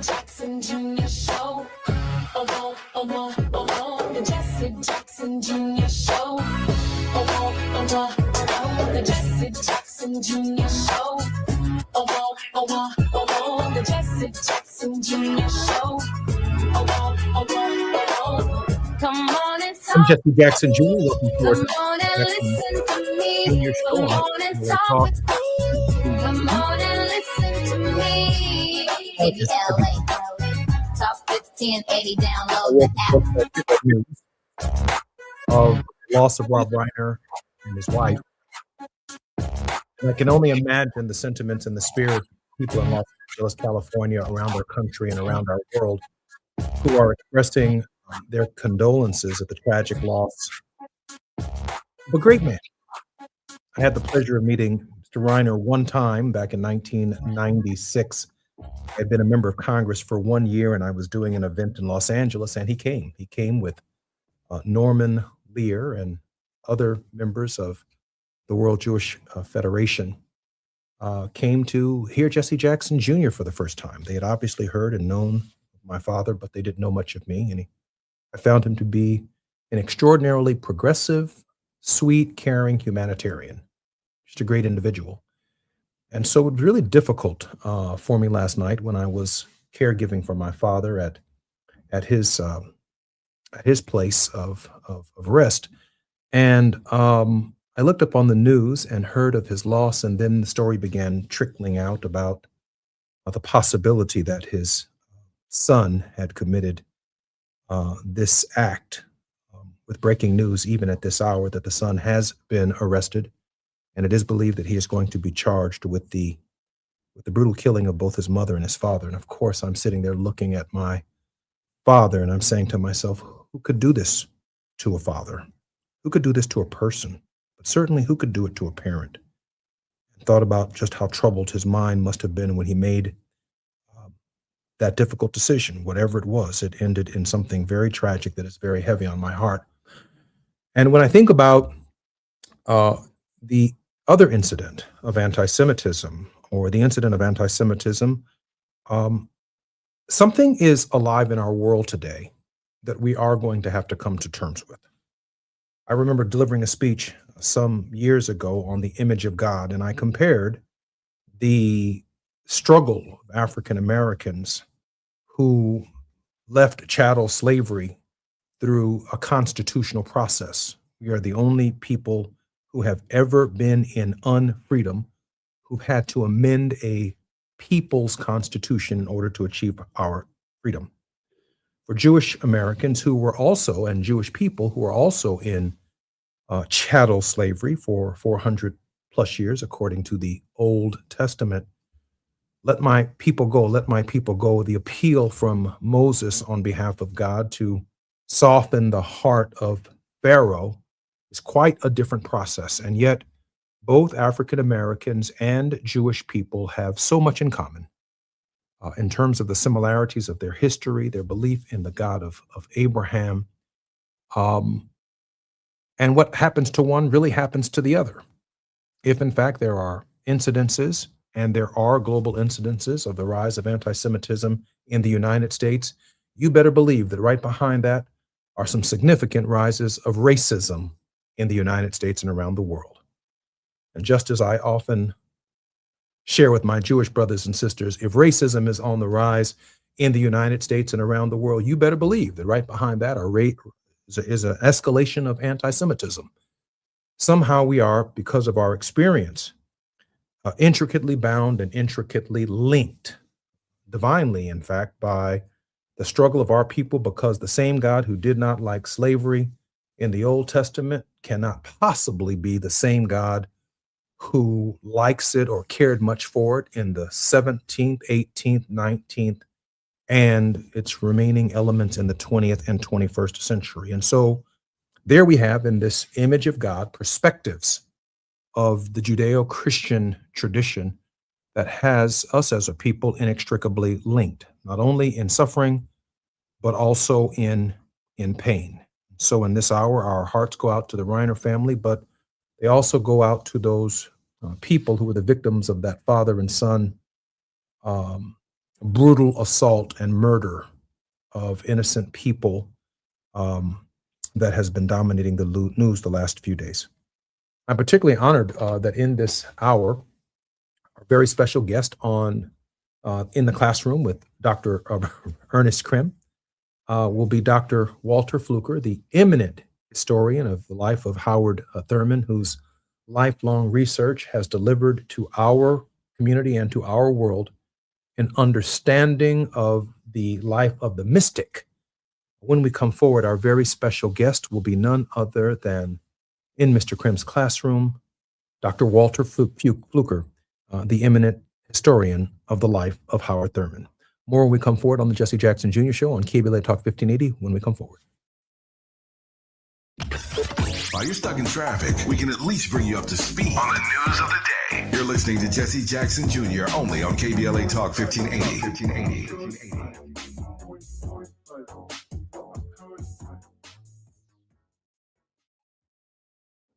Jackson Jr. Show. Oh, oh, oh, oh, the Jesse Jackson Jr. Show. The Jesse Jackson Jr. Show. The Jesse Jackson Jr. Show. Come on and talk. I'm Jesse Jackson Jr. Welcome to our Come on and listen to me. Jr. Show. Come on and talk with me. Come on and listen to me. KBLA, top 1580, download the app. News of the loss of Rob Reiner and his wife. And I can only imagine the sentiments and the spirit of people in Los Angeles, California, around our country and around our world who are expressing their condolences at the tragic loss of a great man. I had the pleasure of meeting Mr. Reiner one time back in 1996. I had been a member of Congress for 1 year, and I was doing an event in Los Angeles, and he came. He came with Norman Lear and other members of the World Jewish Federation, came to hear Jesse Jackson Jr. for the first time. They had obviously heard and known my father, but they didn't know much of me, and I found him to be an extraordinarily progressive, sweet, caring humanitarian, just a great individual. And so it was really difficult for me last night when I was caregiving for my father at his place of rest. And I looked up on the news and heard of his loss, and then the story began trickling out about the possibility that his son had committed this act with breaking news, even at this hour, that the son has been arrested, and it is believed that he is going to be charged with the brutal killing of both his mother and his father. And of course, I'm sitting there looking at my father, and I'm saying to myself, who could do this to a father? Who could do this to a person? But certainly, who could do it to a parent? And thought about just how troubled his mind must have been when he made that difficult decision. Whatever it was, it ended in something very tragic that is very heavy on my heart. And when I think about the other incident of anti-Semitism, or the incident of anti-Semitism, something is alive in our world today that we are going to have to come to terms with. I remember delivering a speech some years ago on the image of God, and I compared the struggle of African Americans who left chattel slavery through a constitutional process. We are the only people who have ever been in unfreedom who've had to amend a people's constitution in order to achieve our freedom. For Jewish Americans who were also, and Jewish people who were also in chattel slavery for 400 plus years, according to the Old Testament, let my people go, let my people go. The appeal from Moses on behalf of God to soften the heart of Pharaoh is quite a different process. And yet, both African Americans and Jewish people have so much in common in terms of the similarities of their history, their belief in the God of Abraham. And what happens to one really happens to the other. If, in fact, there are incidences, and there are global incidences of the rise of anti-Semitism in the United States, you better believe that right behind that are some significant rises of racism in the United States and around the world. And just as I often share with my Jewish brothers and sisters, if racism is on the rise in the United States and around the world, you better believe that right behind that is an escalation of anti-Semitism. Somehow we are, because of our experience, intricately bound and intricately linked, divinely, in fact, by the struggle of our people, because the same God who did not like slavery in the Old Testament cannot possibly be the same God who likes it or cared much for it in the 17th, 18th, 19th, and its remaining elements in the 20th and 21st century. And so there we have, in this image of God, perspectives of the Judeo-Christian tradition that has us as a people inextricably linked, not only in suffering, but also in pain. So in this hour, our hearts go out to the Reiner family, but they also go out to those people who were the victims of that father and son brutal assault and murder of innocent people that has been dominating the news the last few days. I'm particularly honored that in this hour, our very special guest in the classroom with Dr. Ernest Krim will be Dr. Walter Fluker, the eminent historian of the life of Howard Thurman, whose lifelong research has delivered to our community and to our world an understanding of the life of the mystic. When we come forward, our very special guest will be none other than, in Mr. Krim's classroom, Dr. Walter Fluker, the eminent historian of the life of Howard Thurman. More when we come forward on the Jesse Jackson Jr. Show on KBLA Talk 1580 when we come forward. While you're stuck in traffic, we can at least bring you up to speed on the news of the day. You're listening to Jesse Jackson Jr. only on KBLA Talk 1580.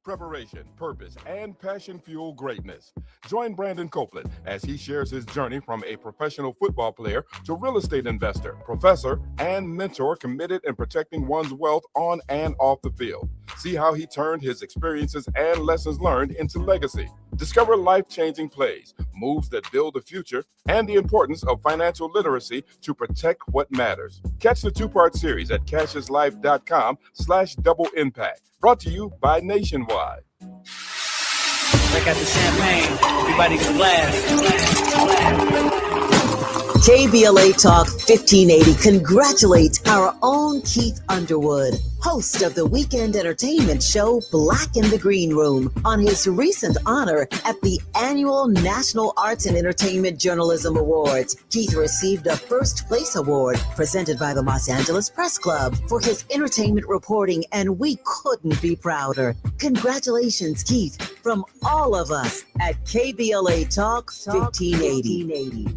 Preparation, purpose, and passion fuel greatness. Join Brandon Copeland as he shares his journey from a professional football player to real estate investor, professor, and mentor committed in protecting one's wealth on and off the field. See how he turned his experiences and lessons learned into legacy. Discover life-changing plays, moves that build the future, and the importance of financial literacy to protect what matters. Catch the two-part series at CashIsLife.com/double impact. Brought to you by Nationwide. Break out the champagne. Everybody can blast. KBLA Talk 1580 congratulates our own Keith Underwood, host of the weekend entertainment show Black in the Green Room, on his recent honor at the annual National Arts and Entertainment Journalism Awards. Keith received a first place award presented by the Los Angeles Press Club for his entertainment reporting, and we couldn't be prouder. Congratulations, Keith, from all of us at KBLA Talk 1580.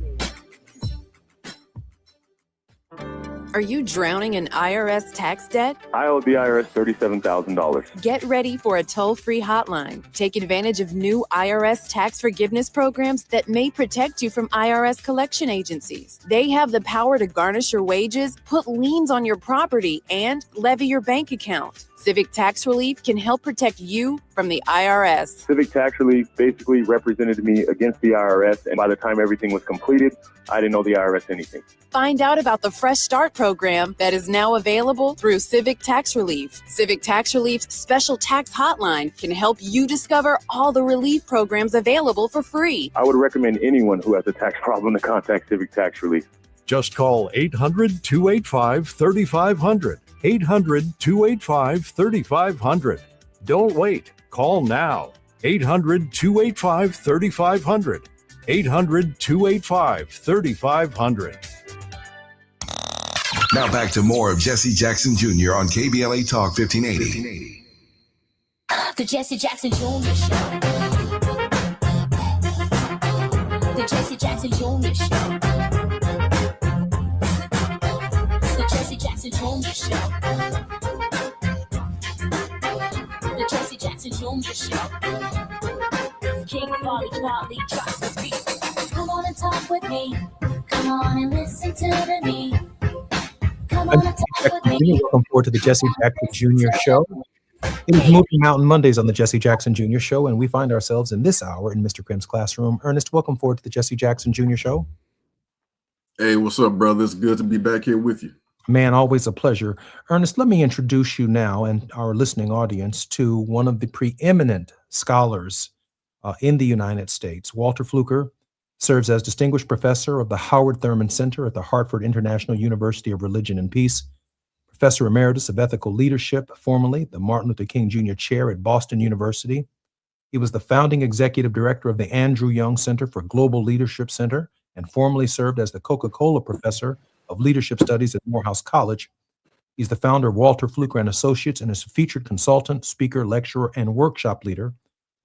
Are you drowning in IRS tax debt? I owe the IRS $37,000. Get ready for a toll-free hotline. Take advantage of new IRS tax forgiveness programs that may protect you from IRS collection agencies. They have the power to garnish your wages, put liens on your property, and levy your bank account. Civic Tax Relief can help protect you from the IRS. Civic Tax Relief basically represented me against the IRS, and by the time everything was completed, I didn't owe the IRS anything. Find out about the Fresh Start program that is now available through Civic Tax Relief. Civic Tax Relief's special tax hotline can help you discover all the relief programs available for free. I would recommend anyone who has a tax problem to contact Civic Tax Relief. Just call 800-285-3500. 800-285-3500. Don't wait. Call now. 800-285-3500. 800-285-3500. Now back to more of Jesse Jackson Jr. on KBLA Talk 1580. The Jesse Jackson Jr. Show. The Jesse Jackson Jr. Show. The Jesse Jackson Jr. Show. The Jesse Jackson Jr. Show. King Volley drops the beat. Come on and talk with me. Come on and listen to the beat. Come on and talk with me. Welcome forward to the Jesse Jackson Jr. Show. It is Moving Mountain Mondays on the Jesse Jackson Jr. Show, and we find ourselves in this hour in Mr. Krim's classroom. Ernest, welcome forward to the Jesse Jackson Jr. Show. Hey, what's up, brother? It's good to be back here with you. Man, always a pleasure. Ernest, let me introduce you now and our listening audience to one of the preeminent scholars in the United States. Walter Fluker serves as Distinguished Professor of the Howard Thurman Center at the Hartford International University of Religion and Peace, Professor Emeritus of Ethical Leadership, formerly the Martin Luther King Jr. Chair at Boston University. He was the founding executive director of the Andrew Young Center for Global Leadership Center and formerly served as the Coca-Cola Professor of Leadership Studies at Morehouse College. He's the founder of Walter Fluker and Associates and is a featured consultant, speaker, lecturer, and workshop leader,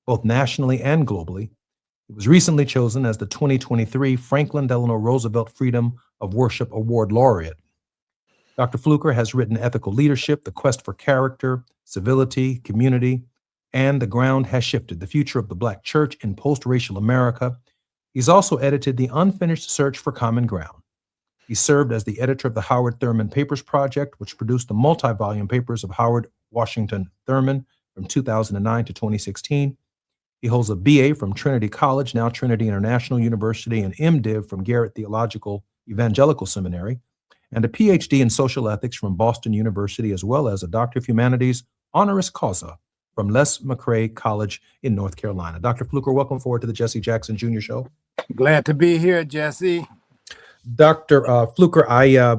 both nationally and globally. He was recently chosen as the 2023 Franklin Delano Roosevelt Freedom of Worship Award laureate. Dr. Fluker has written Ethical Leadership, The Quest for Character, Civility, Community, and The Ground Has Shifted, The Future of the Black Church in Post-Racial America. He's also edited The Unfinished Search for Common Ground. He served as the editor of the Howard Thurman Papers Project, which produced the multi-volume papers of Howard Washington Thurman from 2009 to 2016. He holds a BA from Trinity College, now Trinity International University, and MDiv from Garrett Theological Evangelical Seminary, and a PhD in social ethics from Boston University, as well as a Doctor of Humanities honoris causa from Les McRae College in North Carolina. Dr. Fluker, welcome forward to the Jesse Jackson Jr. Show. Glad to be here, Jesse. Dr. Fluker, I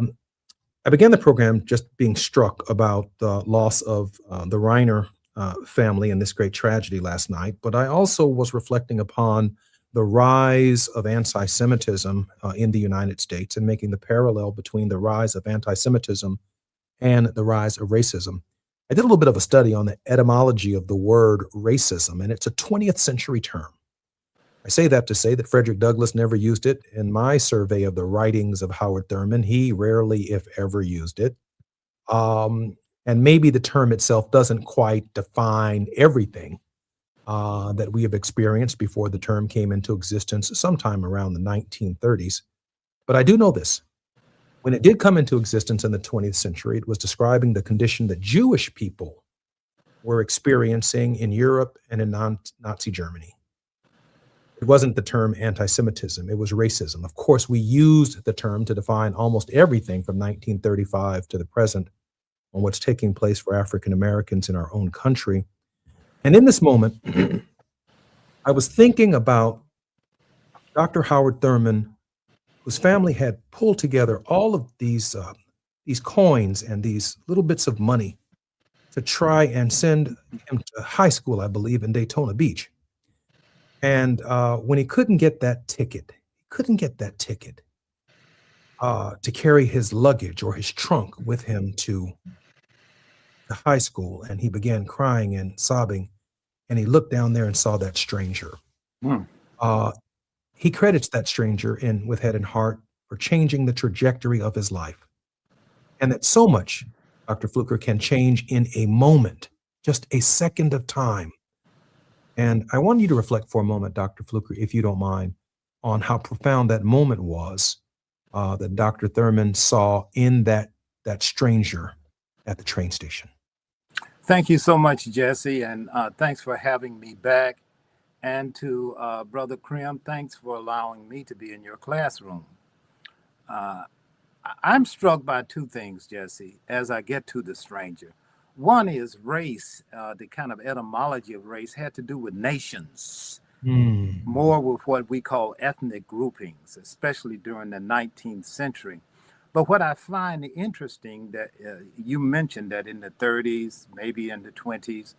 began the program just being struck about the loss of the Reiner family and this great tragedy last night, but I also was reflecting upon the rise of anti-Semitism in the United States and making the parallel between the rise of anti-Semitism and the rise of racism. I did a little bit of a study on the etymology of the word racism, and it's a 20th century term. I say that to say that Frederick Douglass never used it. In my survey of the writings of Howard Thurman, he rarely, if ever, used it. And maybe the term itself doesn't quite define everything that we have experienced before the term came into existence sometime around the 1930s. But I do know this. When it did come into existence in the 20th century, it was describing the condition that Jewish people were experiencing in Europe and in Nazi Germany. It wasn't the term anti-Semitism, it was racism. Of course, we used the term to define almost everything from 1935 to the present on what's taking place for African Americans in our own country. And in this moment, I was thinking about Dr. Howard Thurman whose family had pulled together all of these coins and these little bits of money to try and send him to high school, I believe, in Daytona Beach. And when he couldn't get that ticket, to carry his luggage or his trunk with him to the high school, and he began crying and sobbing, and he looked down there and saw that stranger. He credits that stranger with head and heart for changing the trajectory of his life. And that so much, Dr. Fluker, can change in a moment, just a second of time. And I want you to reflect for a moment, Dr. Fluker, if you don't mind, on how profound that moment was that Dr. Thurman saw in that stranger at the train station. Thank you so much, Jesse, and thanks for having me back. And to Brother Krim, thanks for allowing me to be in your classroom. I'm struck by two things, Jesse, as I get to the stranger. One is race. The kind of etymology of race had to do with nations, more with what we call ethnic groupings, especially during the 19th century. But what I find interesting that you mentioned that in the 30s, maybe in the 20s,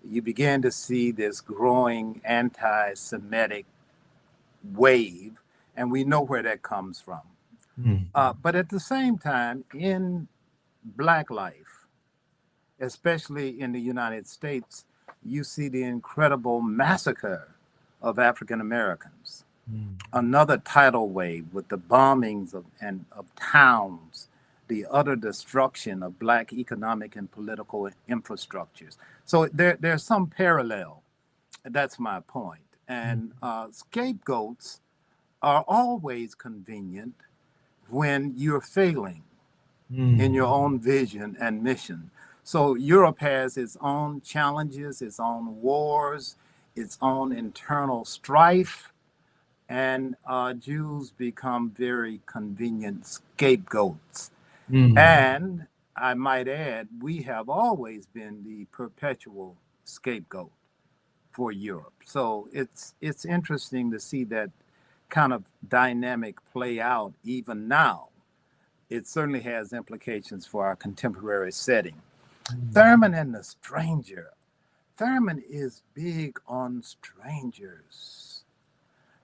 you began to see this growing anti-Semitic wave, and we know where that comes from. But at the same time, in Black life, especially in the United States, you see the incredible massacre of African Americans. Another tidal wave with the bombings of towns, the utter destruction of Black economic and political infrastructures. So there's some parallel. That's my point. And scapegoats are always convenient when you're failing in your own vision and mission. So Europe has its own challenges, its own wars, its own internal strife, and Jews become very convenient scapegoats. And I might add, we have always been the perpetual scapegoat for Europe. So it's interesting to see that kind of dynamic play out even now. It certainly has implications for our contemporary setting. Thurman and the stranger. Thurman is big on strangers.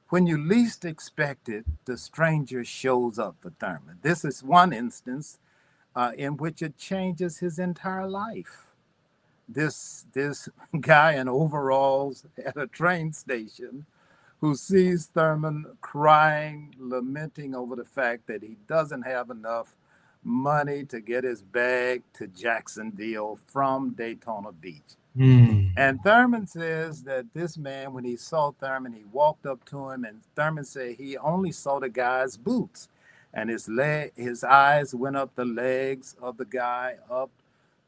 When you least expect it, the stranger shows up for Thurman. This is one instance in which it changes his entire life. This guy in overalls at a train station who sees Thurman crying, lamenting over the fact that he doesn't have enough money to get his bag to Jacksonville from Daytona Beach. And Thurman says that this man, when he saw Thurman, he walked up to him, and Thurman said he only saw the guy's boots, and his eyes went up the legs of the guy up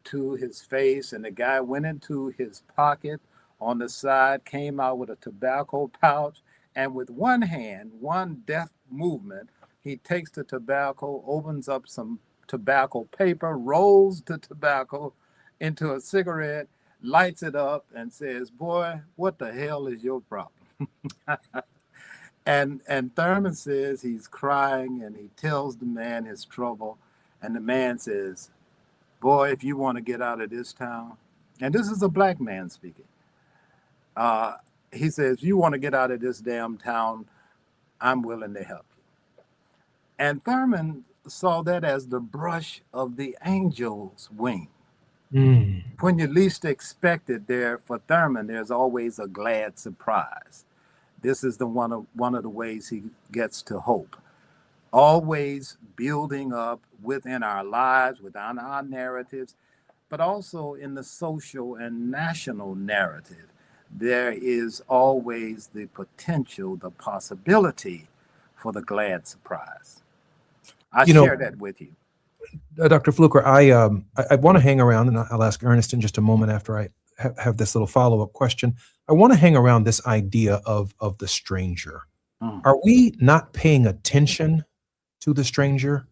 to his face, and the guy went into his pocket on the side, came out with a tobacco pouch, and with one hand, one deft movement, he takes the tobacco, opens up some tobacco paper, rolls the tobacco into a cigarette, lights it up, and says, "Boy, what the hell is your problem?" and Thurman says he's crying, and he tells the man his trouble, and the man says, "Boy, if you want to get out of this town," and this is a Black man speaking, he says, "You want to get out of this damn town, I'm willing to help you." And Thurman saw that as the brush of the angel's wing. When you least expect it, there for Thurman, there's always a glad surprise. This is one of the ways he gets to hope. Always building up within our lives, within our narratives, but also in the social and national narrative. There is always the potential, the possibility for the glad surprise. I share that with you. Dr. Fluker, I want to hang around, and I'll ask Ernest in just a moment after I have this little follow-up question. I want to hang around this idea of the stranger. Are we not paying attention to the stranger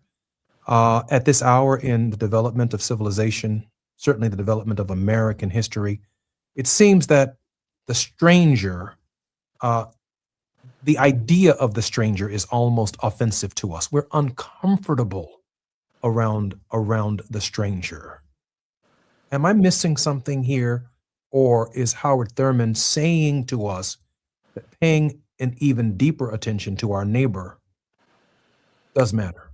at this hour in the development of civilization, certainly the development of American history? It seems that the stranger the idea of the stranger is almost offensive to us. We're uncomfortable around the stranger. Am I missing something here? Or is Howard Thurman saying to us that paying an even deeper attention to our neighbor does matter?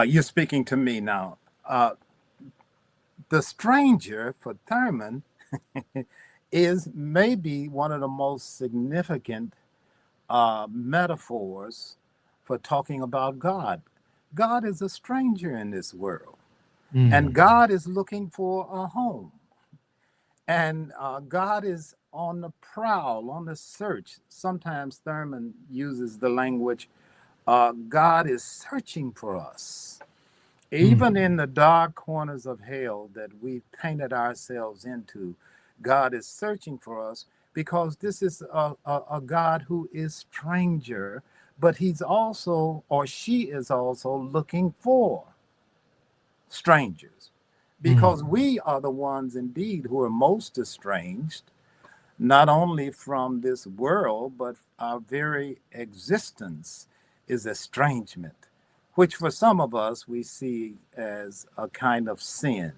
You're speaking to me now. The stranger for Thurman is maybe one of the most significant metaphors for talking about God. God is a stranger in this world, and God is looking for a home. And God is on the prowl, on the search. Sometimes Thurman uses the language, God is searching for us. Even in the dark corners of hell that we've painted ourselves into, God is searching for us because this is a God who is stranger, but he's also, or she is also looking for strangers, because we are the ones indeed who are most estranged, not only from this world, but our very existence is estrangement, which for some of us we see as a kind of sin.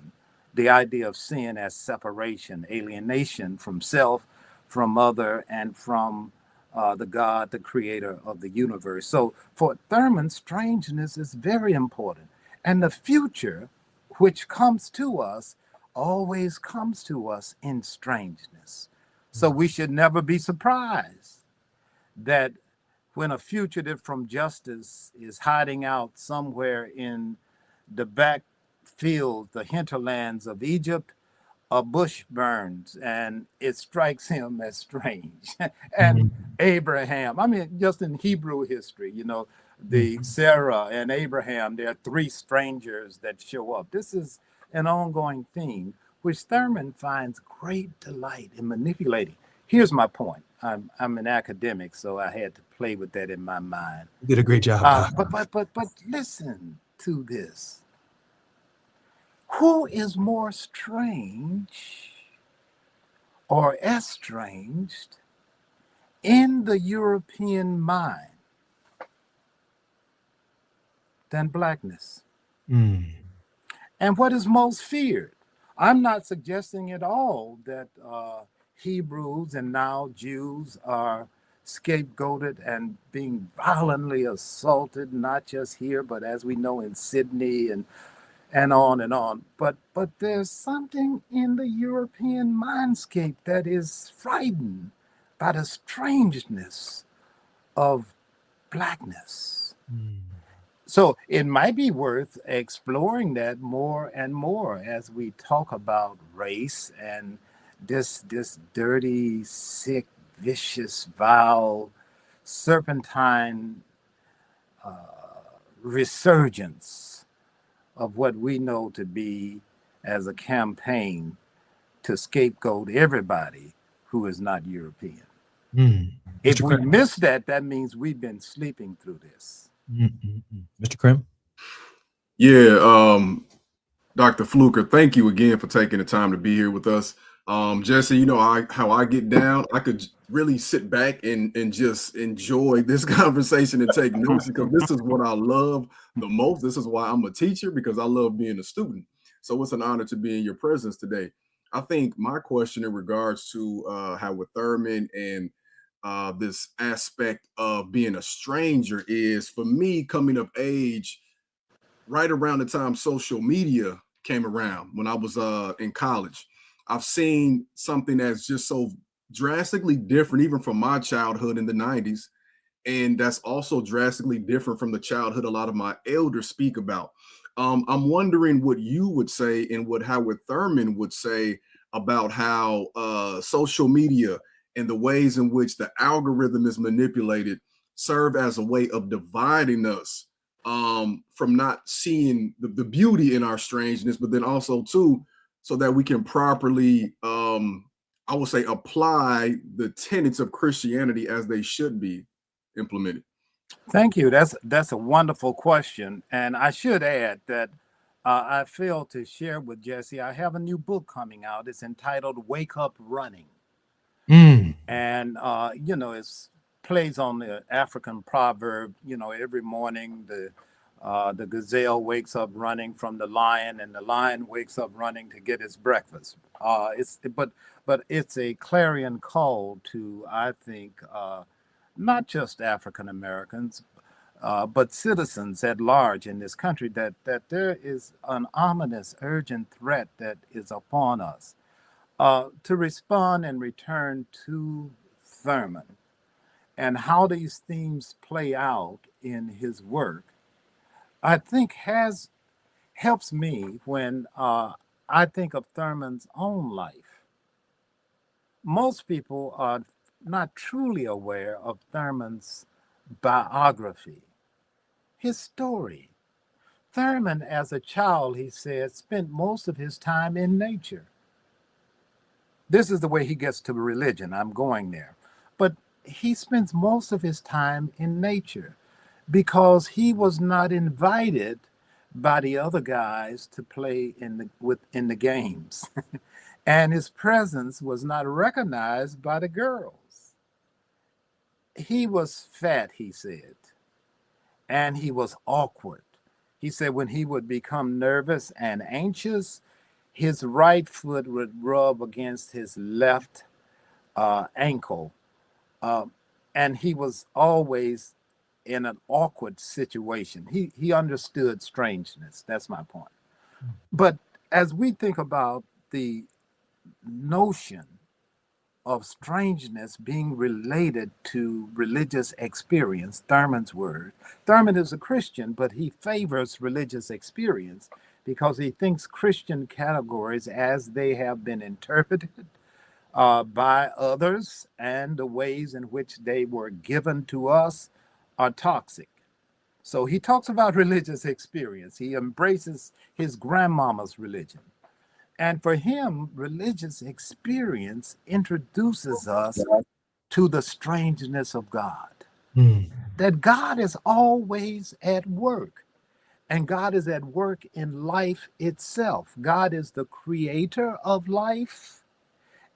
The idea of sin as separation, alienation from self, from other, and from the God, the creator of the universe. So for Thurman, strangeness is very important. And the future, which comes to us, always comes to us in strangeness. So we should never be surprised that when a fugitive from justice is hiding out somewhere in the backfield, the hinterlands of Egypt, a bush burns and it strikes him as strange. And Abraham, I mean, just in Hebrew history, you know, the Sarah and Abraham, there are three strangers that show up. This is an ongoing theme, which Thurman finds great delight in manipulating. Here's my point. I'm an academic, so I had to play with that in my mind. You did a great job. But listen to this. Who is more strange or estranged in the European mind than blackness? And what is most feared? I'm not suggesting at all that Hebrews and now Jews are scapegoated and being violently assaulted, not just here, but as we know in Sydney and on and on. But there's something in the European mindscape that is frightened by the strangeness of blackness. So it might be worth exploring that more and more as we talk about race and this dirty, sick, vicious, vile, serpentine resurgence of what we know to be as a campaign to scapegoat everybody who is not European. If we miss that, that means we've been sleeping through this. Mr. Krim? Yeah, Dr. Fluker, thank you again for taking the time to be here with us. Jesse, you know how I get down. I could really sit back and just enjoy this conversation and take notes, because this is what I love the most. This is why I'm a teacher, because I love being a student. So it's an honor to be in your presence today. I think my question in regards to Howard Thurman and this aspect of being a stranger is, for me, coming of age right around the time social media came around when I was in college. I've seen something that's just so drastically different, even from my childhood in the 90s. And that's also drastically different from the childhood a lot of my elders speak about. I'm wondering what you would say and what Howard Thurman would say about how social media and the ways in which the algorithm is manipulated serve as a way of dividing us from not seeing the beauty in our strangeness, but then also too, so that we can properly, I would say, apply the tenets of Christianity as they should be implemented. Thank you. That's a wonderful question. And I should add that I failed to share with Jesse, I have a new book coming out. It's entitled Wake Up Running. And, you know, it's plays on the African proverb, every morning the gazelle wakes up running from the lion, and the lion wakes up running to get his breakfast. But it's a clarion call to, I think, not just African Americans, but citizens at large in this country, that there is an ominous, urgent threat that is upon us. To respond and return to Thurman and how these themes play out in his work, I think helps me when I think of Thurman's own life. Most people are not truly aware of Thurman's biography, his story. Thurman, as a child, he said, spent most of his time in nature. This is the way he gets to religion. I'm going there. But he spends most of his time in nature because he was not invited by the other guys to play in the games. And his presence was not recognized by the girls. He was fat, he said, and he was awkward. He said when he would become nervous and anxious, his right foot would rub against his left ankle. And he was always in an awkward situation. He understood strangeness. That's my point. But as we think about the notion of strangeness being related to religious experience, Thurman's word. Thurman is a Christian, but he favors religious experience because he thinks Christian categories, as they have been interpreted by others and the ways in which they were given to us, are toxic. So he talks about religious experience. He embraces his grandmama's religion. And for him, religious experience introduces us to the strangeness of God. That God is always at work. And God is at work in life itself. God is the creator of life.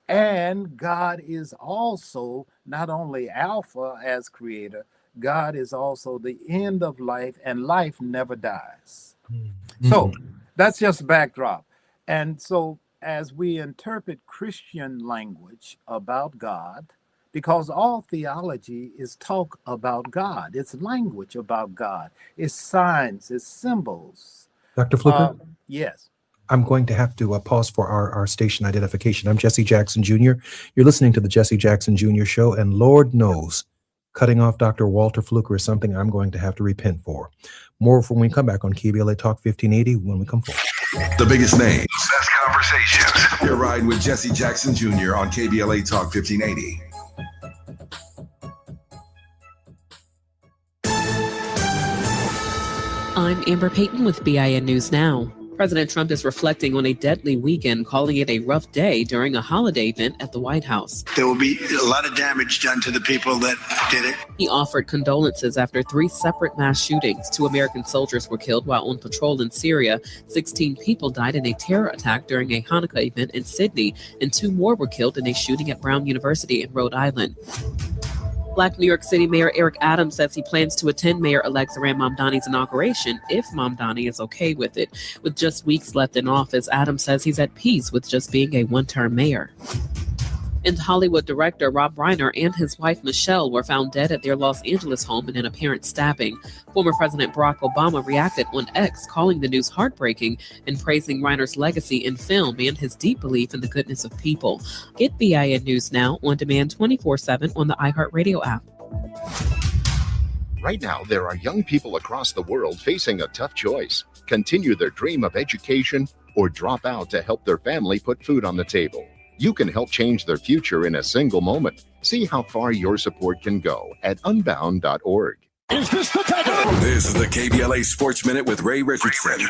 And God is also not only Alpha as creator, God is also the end of life, and life never dies. So that's just backdrop. And so as we interpret Christian language about God, because all theology is talk about God, it's language about God, it's signs, it's symbols. Dr. Fluker? Yes. I'm going to have to pause for our station identification. I'm Jesse Jackson Jr. You're listening to the Jesse Jackson Jr. Show, and Lord knows, cutting off Dr. Walter Fluker is something I'm going to have to repent for. More when we come back on KBLA Talk 1580 when we come forward. The biggest names, best conversations. You're riding with Jesse Jackson Jr. on KBLA Talk 1580. I'm Amber Payton with BIN News Now. President Trump is reflecting on a deadly weekend, calling it a rough day during a holiday event at the White House. There will be a lot of damage done to the people that did it. He offered condolences after 3 separate mass shootings. 2 American soldiers were killed while on patrol in Syria. 16 people died in a terror attack during a Hanukkah event in Sydney, and 2 more were killed in a shooting at Brown University in Rhode Island. Black New York City Mayor Eric Adams says he plans to attend Mayor-elect Zohran Mamdani's inauguration if Mamdani is okay with it. With just weeks left in office, Adams says he's at peace with just being a one-term mayor. And Hollywood director Rob Reiner and his wife Michelle were found dead at their Los Angeles home in an apparent stabbing. Former President Barack Obama reacted on X, calling the news heartbreaking and praising Reiner's legacy in film and his deep belief in the goodness of people. Get BIN News Now on demand 24/7 on the iHeartRadio app. Right now, there are young people across the world facing a tough choice: continue their dream of education or drop out to help their family put food on the table. You can help change their future in a single moment. See how far your support can go at unbound.org. Is this the takeover? This is the KBLA Sports Minute with Ray Richardson.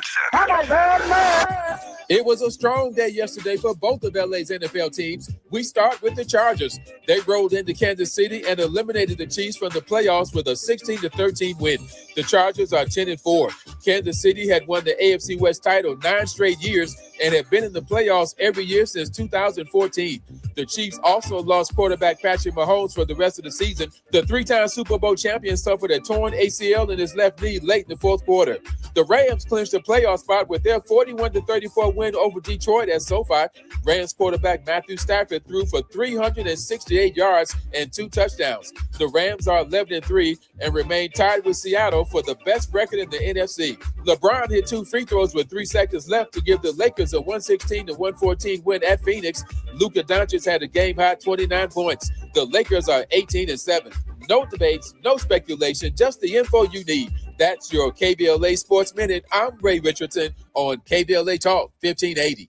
It was a strong day yesterday for both of LA's NFL teams. We start with the Chargers. They rolled into Kansas City and eliminated the Chiefs from the playoffs with a 16-13 win. The Chargers are 10-4. Kansas City had won the AFC West title 9 straight years and had been in the playoffs every year since 2014. The Chiefs also lost quarterback Patrick Mahomes for the rest of the season. The three-time Super Bowl champion suffered a torn ACL in his left knee late in the fourth quarter. The Rams clinched a playoff spot with their 41-34 win over Detroit at SoFi. Rams quarterback Matthew Stafford threw for 368 yards and 2 touchdowns. The Rams are 11-3 and remain tied with Seattle for the best record in the NFC. LeBron hit 2 free throws with 3 seconds left to give the Lakers a 116-114 win at Phoenix. Luka Doncic had a game-high 29 points. The Lakers are 18-7. No debates, no speculation, just the info you need. That's your KBLA Sports Minute. I'm Ray Richardson on KBLA Talk 1580.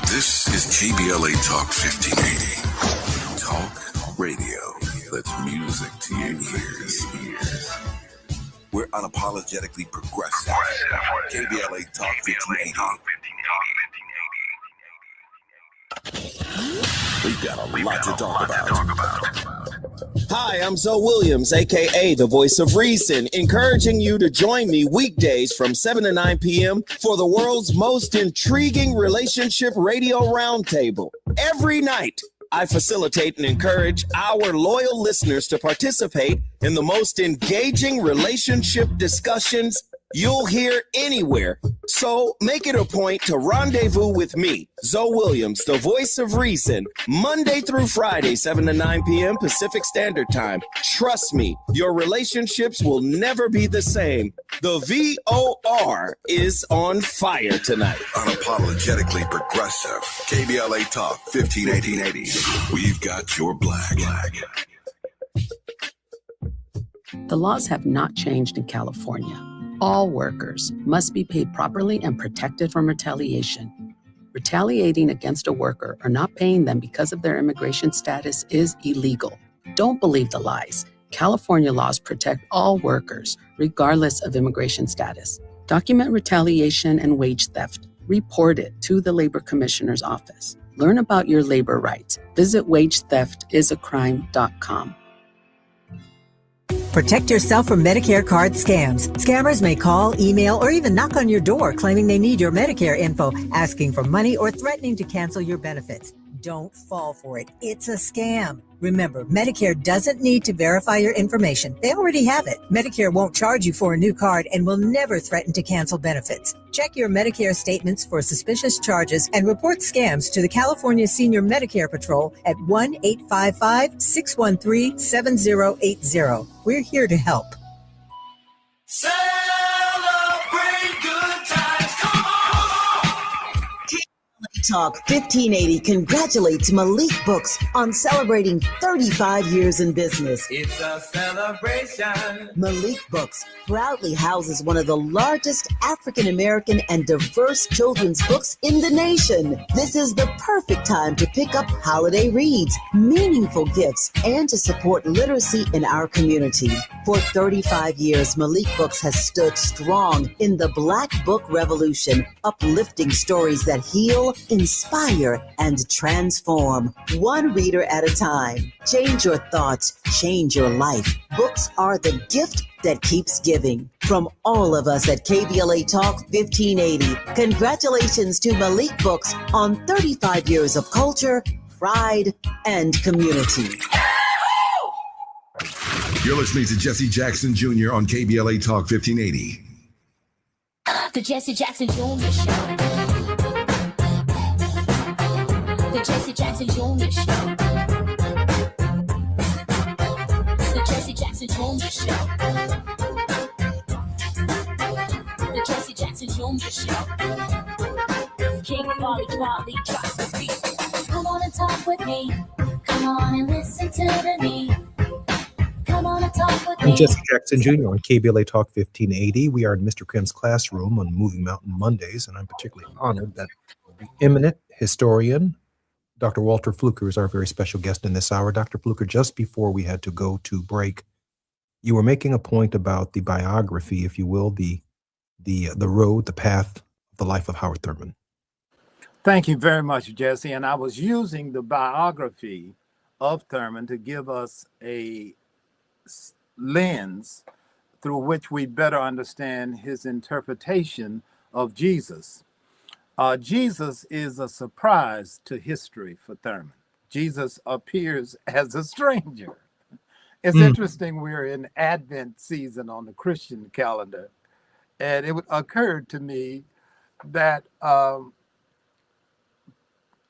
This is KBLA Talk 1580. Talk radio. That's music to your ears. We're unapologetically progressive. KBLA Talk 1580. We've got a lot to talk about. Hi, I'm Zoe Williams, aka the Voice of Reason, encouraging you to join me weekdays from 7 to 9 p.m. for the world's most intriguing relationship radio roundtable. Every night, I facilitate and encourage our loyal listeners to participate in the most engaging relationship discussions you'll hear anywhere. So make it a point to rendezvous with me, Zoe Williams, the Voice of Reason, Monday through Friday, 7 to 9 p.m. Pacific Standard Time. Trust me, your relationships will never be the same. The VOR is on fire tonight. Unapologetically progressive. KBLA Talk 1580. We've got your black. The laws have not changed in California. All workers must be paid properly and protected from retaliation. Retaliating against a worker or not paying them because of their immigration status is illegal. Don't believe the lies. California laws protect all workers, regardless of immigration status. Document retaliation and wage theft. Report it to the Labor Commissioner's office. Learn about your labor rights. Visit wagetheftisacrime.com. Protect yourself from Medicare card scams. Scammers may call, email, or even knock on your door claiming they need your Medicare info, asking for money or threatening to cancel your benefits. Don't fall for it. It's a scam. Remember, Medicare doesn't need to verify your information. They already have it. Medicare won't charge you for a new card and will never threaten to cancel benefits. Check your Medicare statements for suspicious charges and report scams to the California Senior Medicare Patrol at 1-855-613-7080. We're here to help. Celebrate good times. Come on. Talk 1580 congratulates Malik Books on celebrating 35 years in business. It's a celebration. Malik Books proudly houses one of the largest African American and diverse children's books in the nation. This is the perfect time to pick up holiday reads, meaningful gifts, and to support literacy in our community. For 35 years, Malik Books has stood strong in the Black Book Revolution, uplifting stories that heal, inspire, and transform. One reader at a time. Change your thoughts, change your life. Books are the gift that keeps giving. From all of us at KBLA Talk 1580, congratulations to Malik Books on 35 years of culture, pride, and community. You're listening to Jesse Jackson Jr. on KBLA Talk 1580. The Jesse Jackson Jr. Show. The Jesse Jackson Jr. Show. The Jesse Jackson Jr. Show. The Jesse Jackson Jr. Show. King Volley, drop the beat. Come on and talk with me. Come on and listen to me. Come on and talk with me. I'm Jesse Jackson Jr. on KBLA Talk 1580. We are in Mr. Kim's classroom on Moving Mountain Mondays, and I'm particularly honored that the eminent historian, Dr. Walter Fluker, is our very special guest in this hour. Dr. Fluker, just before we had to go to break, you were making a point about the biography, if you will, the road, the path, the life of Howard Thurman. Thank you very much, Jesse. And I was using the biography of Thurman to give us a lens through which we better understand his interpretation of Jesus. Jesus is a surprise to history for Thurman. Jesus appears as a stranger. It's interesting, we're in Advent season on the Christian calendar, and it occurred to me that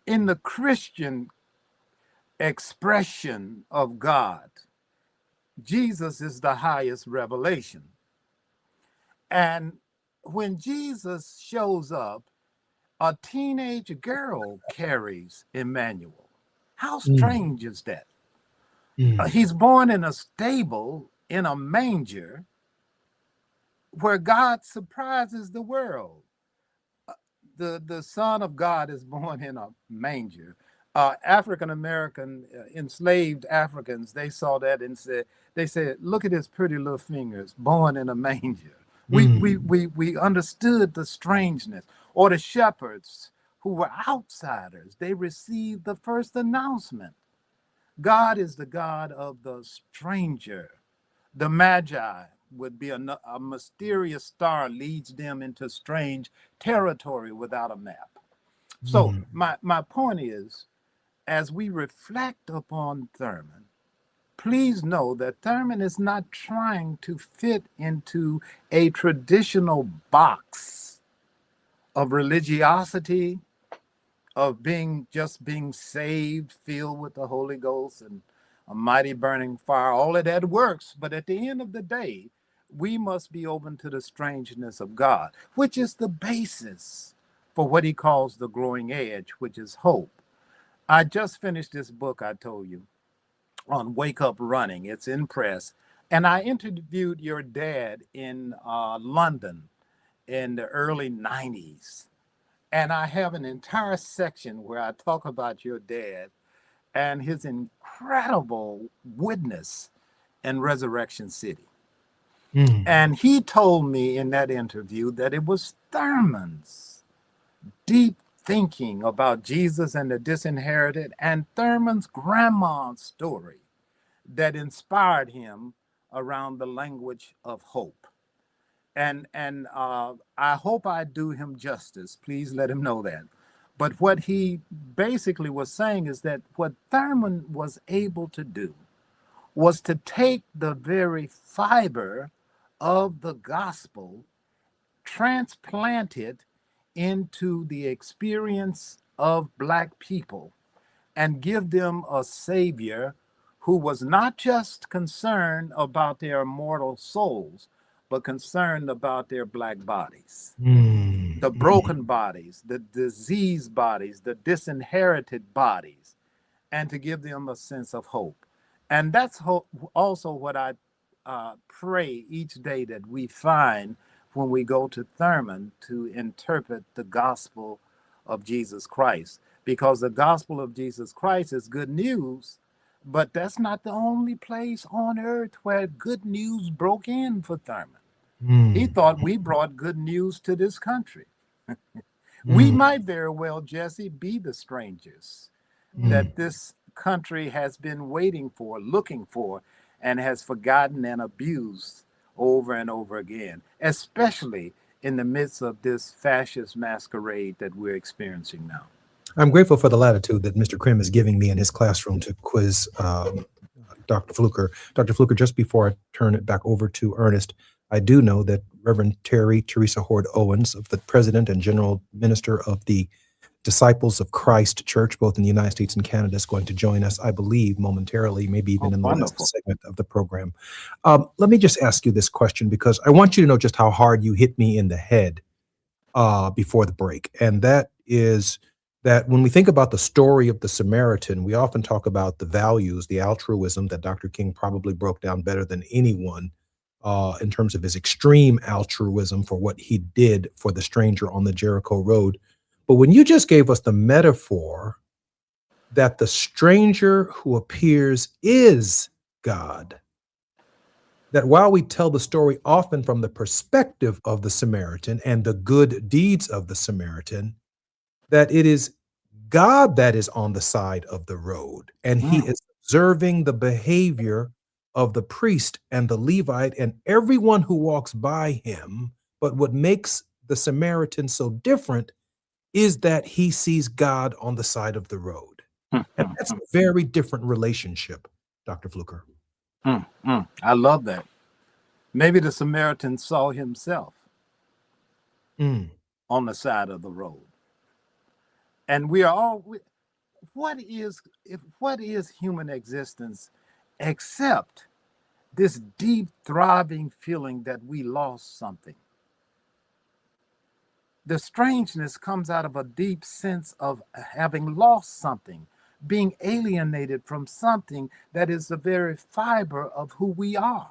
in the Christian expression of God, Jesus is the highest revelation. And when Jesus shows up, a teenage girl carries Emmanuel. How strange is that? He's born in a stable, in a manger, where God surprises the world. The Son of God is born in a manger. African-American enslaved Africans, they saw that and said, look at his pretty little fingers, born in a manger. We understood the strangeness. Or the shepherds who were outsiders, they received the first announcement. God is the God of the stranger. The Magi would be a mysterious star leads them into strange territory without a map. So my point is, as we reflect upon Thurman, please know that Thurman is not trying to fit into a traditional box of religiosity, of being saved, filled with the Holy Ghost and a mighty burning fire. All of that works, but at the end of the day, we must be open to the strangeness of God, which is the basis for what he calls the growing edge, which is hope. I just finished this book I told you on Wake Up Running. It's in press. And I interviewed your dad in London in the early 90s. And I have an entire section where I talk about your dad and his incredible witness in Resurrection City. And he told me in that interview that it was Thurman's deep thinking about Jesus and the disinherited and Thurman's grandma's story that inspired him around the language of hope. And I hope I do him justice. Please let him know that. But what he basically was saying is that what Thurman was able to do was to take the very fiber of the gospel, transplant it into the experience of Black people, and give them a savior who was not just concerned about their immortal souls, but concerned about their Black bodies, the broken bodies, the diseased bodies, the disinherited bodies, and to give them a sense of hope. And that's also what I pray each day that we find when we go to Thurman to interpret the gospel of Jesus Christ, because the gospel of Jesus Christ is good news, but that's not the only place on earth where good news broke in for Thurman. He thought we brought good news to this country. We might very well, Jesse, be the strangers that this country has been waiting for, looking for, and has forgotten and abused over and over again, especially in the midst of this fascist masquerade that we're experiencing now. I'm grateful for the latitude that Mr. Krim is giving me in his classroom to quiz Dr. Fluker. Dr. Fluker, just before I turn it back over to Ernest, I do know that Reverend Teresa Hord Owens, of the President and General Minister of the Disciples of Christ Church, both in the United States and Canada, is going to join us, I believe, momentarily, maybe even in the next segment of the program. Let me just ask you this question, because I want you to know just how hard you hit me in the head before the break. And that is that when we think about the story of the Samaritan, we often talk about the values, the altruism that Dr. King probably broke down better than anyone in terms of his extreme altruism for what he did for the stranger on the Jericho road. But when you just gave us the metaphor that the stranger who appears is God, that while we tell the story often from the perspective of the Samaritan and the good deeds of the Samaritan, that it is God that is on the side of the road, and he is observing the behavior of the priest and the Levite and everyone who walks by him. But what makes the Samaritan so different is that he sees God on the side of the road. And that's a very different relationship, Dr. Fluker. I love that. Maybe the Samaritan saw himself on the side of the road. And we are all, what is human existence except this deep, throbbing feeling that we lost something? The strangeness comes out of a deep sense of having lost something, being alienated from something that is the very fiber of who we are.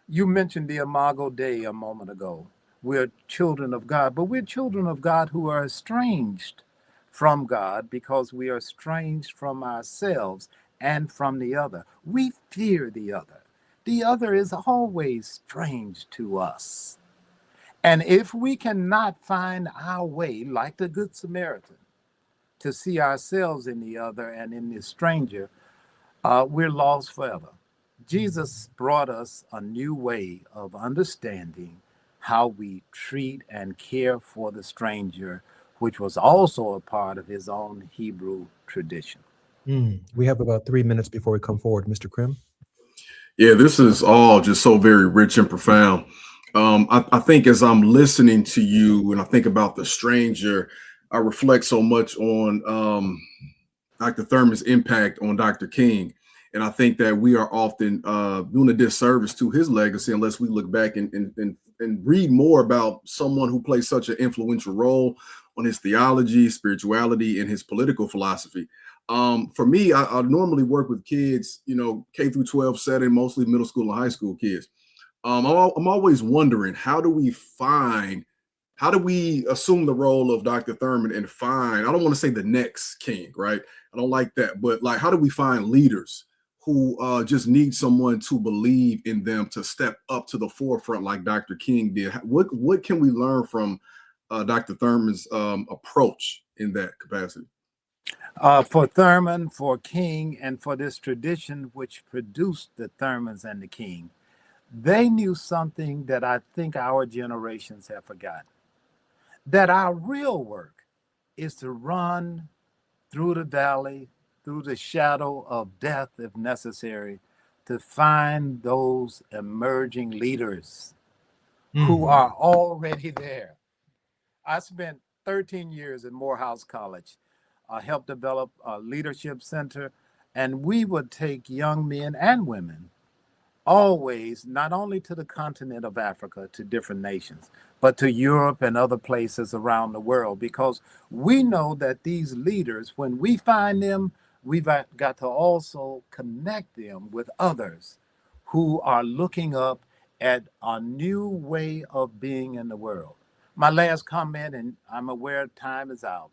You mentioned the Imago Dei a moment ago. We're children of God, but we're children of God who are estranged from God because we are estranged from ourselves and from the other. We fear the other. The other is always strange to us. And if we cannot find our way, like the Good Samaritan, to see ourselves in the other and in the stranger, we're lost forever. Jesus brought us a new way of understanding how we treat and care for the stranger, which was also a part of his own Hebrew tradition. We have about 3 minutes before we come forward, Mr. Krim. Yeah, this is all just so very rich and profound. I think as I'm listening to you and I think about the stranger, I reflect so much on Dr. Thurman's impact on Dr. King. And I think that we are often doing a disservice to his legacy unless we look back and read more about someone who played such an influential role on his theology, spirituality, and his political philosophy. For me, I normally work with kids, K through 12 setting, mostly middle school and high school kids. I'm always wondering, how do we assume the role of Dr. Thurman and find, I don't want to say the next king, right? I don't like that, but like, how do we find leaders who just need someone to believe in them to step up to the forefront like Dr. King did? What can we learn from Dr. Thurman's approach in that capacity? For Thurman, for King, and for this tradition which produced the Thurmans and the King, they knew something that I think our generations have forgotten. That our real work is to run through the valley, through the shadow of death if necessary, to find those emerging leaders who are already there. I spent 13 years at Morehouse College, helped develop a leadership center, and we would take young men and women always, not only to the continent of Africa, to different nations, but to Europe and other places around the world, because we know that these leaders, when we find them, we've got to also connect them with others who are looking up at a new way of being in the world. My last comment, and I'm aware time is out.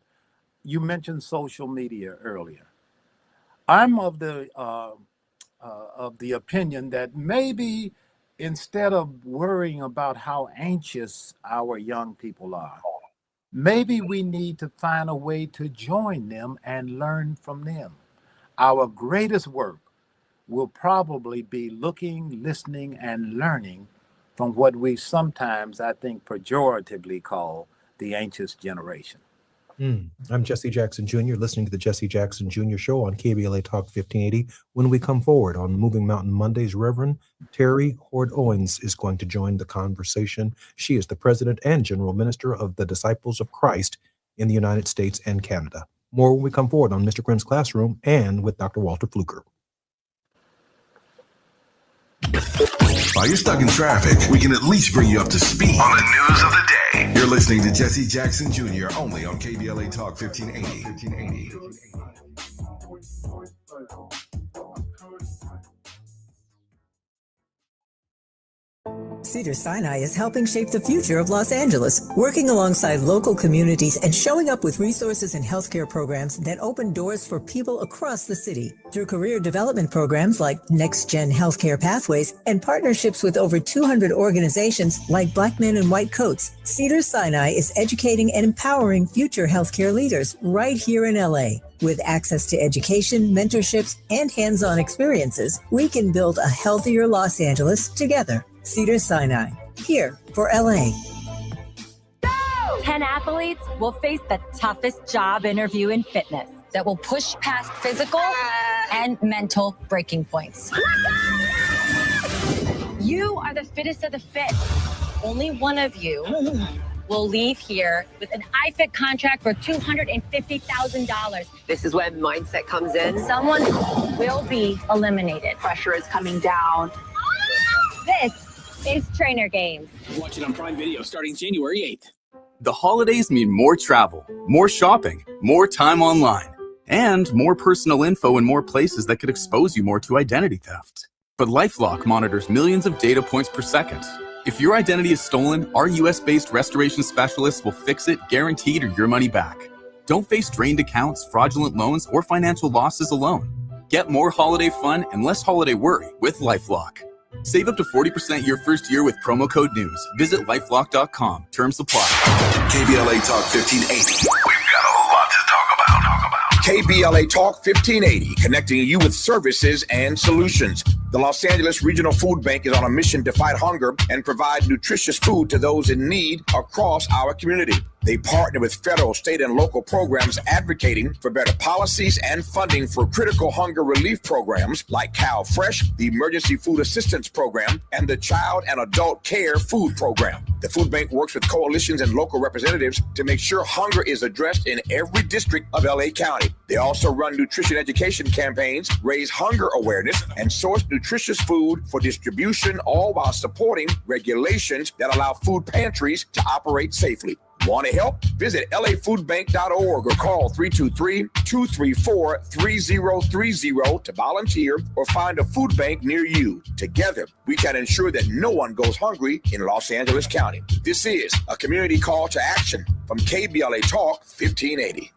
You mentioned social media earlier. I'm of the opinion that maybe instead of worrying about how anxious our young people are, maybe we need to find a way to join them and learn from them. Our greatest work will probably be looking, listening, and learning from what we sometimes, I think, pejoratively call the anxious generation. I'm Jesse Jackson Jr., listening to the Jesse Jackson Jr. Show on KBLA Talk 1580. When we come forward on Moving Mountain Mondays, Reverend Terry Hord Owens is going to join the conversation. She is the president and general minister of the Disciples of Christ in the United States and Canada. More when we come forward on Mr. Krim's Classroom and with Dr. Walter Fluker. While you're stuck in traffic, we can at least bring you up to speed on the news of the day. You're listening to Jesse Jackson Jr. only on KBLA Talk 1580. Cedars-Sinai is helping shape the future of Los Angeles, working alongside local communities and showing up with resources and healthcare programs that open doors for people across the city. Through career development programs like Next Gen Healthcare Pathways and partnerships with over 200 organizations like Black Men in White Coats, Cedars-Sinai is educating and empowering future healthcare leaders right here in LA. With access to education, mentorships, and hands-on experiences, we can build a healthier Los Angeles together. Cedars-Sinai, here for LA. 10 athletes will face the toughest job interview in fitness that will push past physical and mental breaking points. You are the fittest of the fit. Only one of you will leave here with an iFit contract for $250,000. This is when mindset comes in. Someone will be eliminated. Pressure is coming down. This is Trainer Games. Watch it on Prime Video starting January 8th. The holidays mean more travel, more shopping, more time online, and more personal info in more places that could expose you more to identity theft. But LifeLock monitors millions of data points per second. If your identity is stolen, our US-based restoration specialists will fix it, guaranteed, or your money back. Don't face drained accounts, fraudulent loans, or financial losses alone. Get more holiday fun and less holiday worry with LifeLock. Save up to 40% your first year with promo code NEWS. Visit lifelock.com. Terms apply. KBLA Talk 1580. We've got a lot to talk about. KBLA Talk 1580, connecting you with services and solutions. The Los Angeles Regional Food Bank is on a mission to fight hunger and provide nutritious food to those in need across our community. They partner with federal, state, and local programs advocating for better policies and funding for critical hunger relief programs like Cal Fresh, the Emergency Food Assistance Program, and the Child and Adult Care Food Program. The food bank works with coalitions and local representatives to make sure hunger is addressed in every district of LA County. They also run nutrition education campaigns, raise hunger awareness, and source nutritious food for distribution, all while supporting regulations that allow food pantries to operate safely. Want to help? Visit lafoodbank.org or call 323-234-3030 to volunteer or find a food bank near you. Together, we can ensure that no one goes hungry in Los Angeles County. This is a community call to action from KBLA Talk 1580.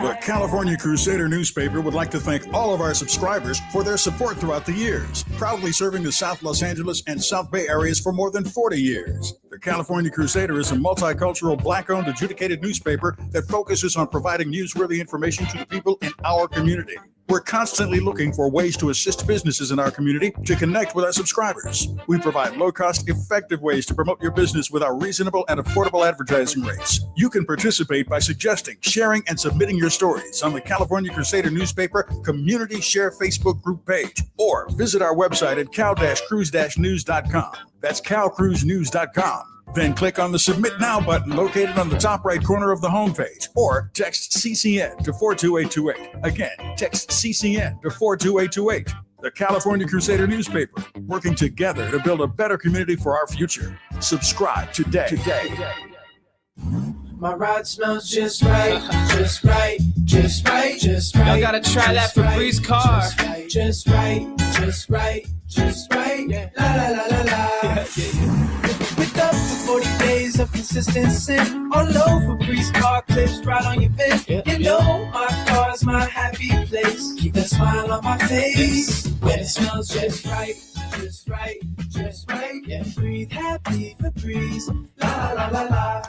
The California Crusader newspaper would like to thank all of our subscribers for their support throughout the years, proudly serving the South Los Angeles and South Bay areas for more than 40 years. The California Crusader is a multicultural, Black-owned, adjudicated newspaper that focuses on providing newsworthy information to the people in our community. We're constantly looking for ways to assist businesses in our community to connect with our subscribers. We provide low-cost, effective ways to promote your business with our reasonable and affordable advertising rates. You can participate by suggesting, sharing, and submitting your stories on the California Crusader newspaper Community Share Facebook group page, or visit our website at cal-cruise-news.com. That's calcruisenews.com. Then click on the Submit Now button located on the top right corner of the homepage, or text CCN to 42828. Again, text CCN to 42828. The California Crusader newspaper, working together to build a better community for our future. Subscribe today. My ride smells just right, just right, just right, just right. Y'all gotta try that Febreze car. Just right, just right, just right. La la la la la. With up to 40 days of consistency, all over Febreze car clips right on your fit. You know my car's my happy place. Keep that smile on my face when it smells just right, just right, just right. Yeah, breathe happy Febreze. La la la la.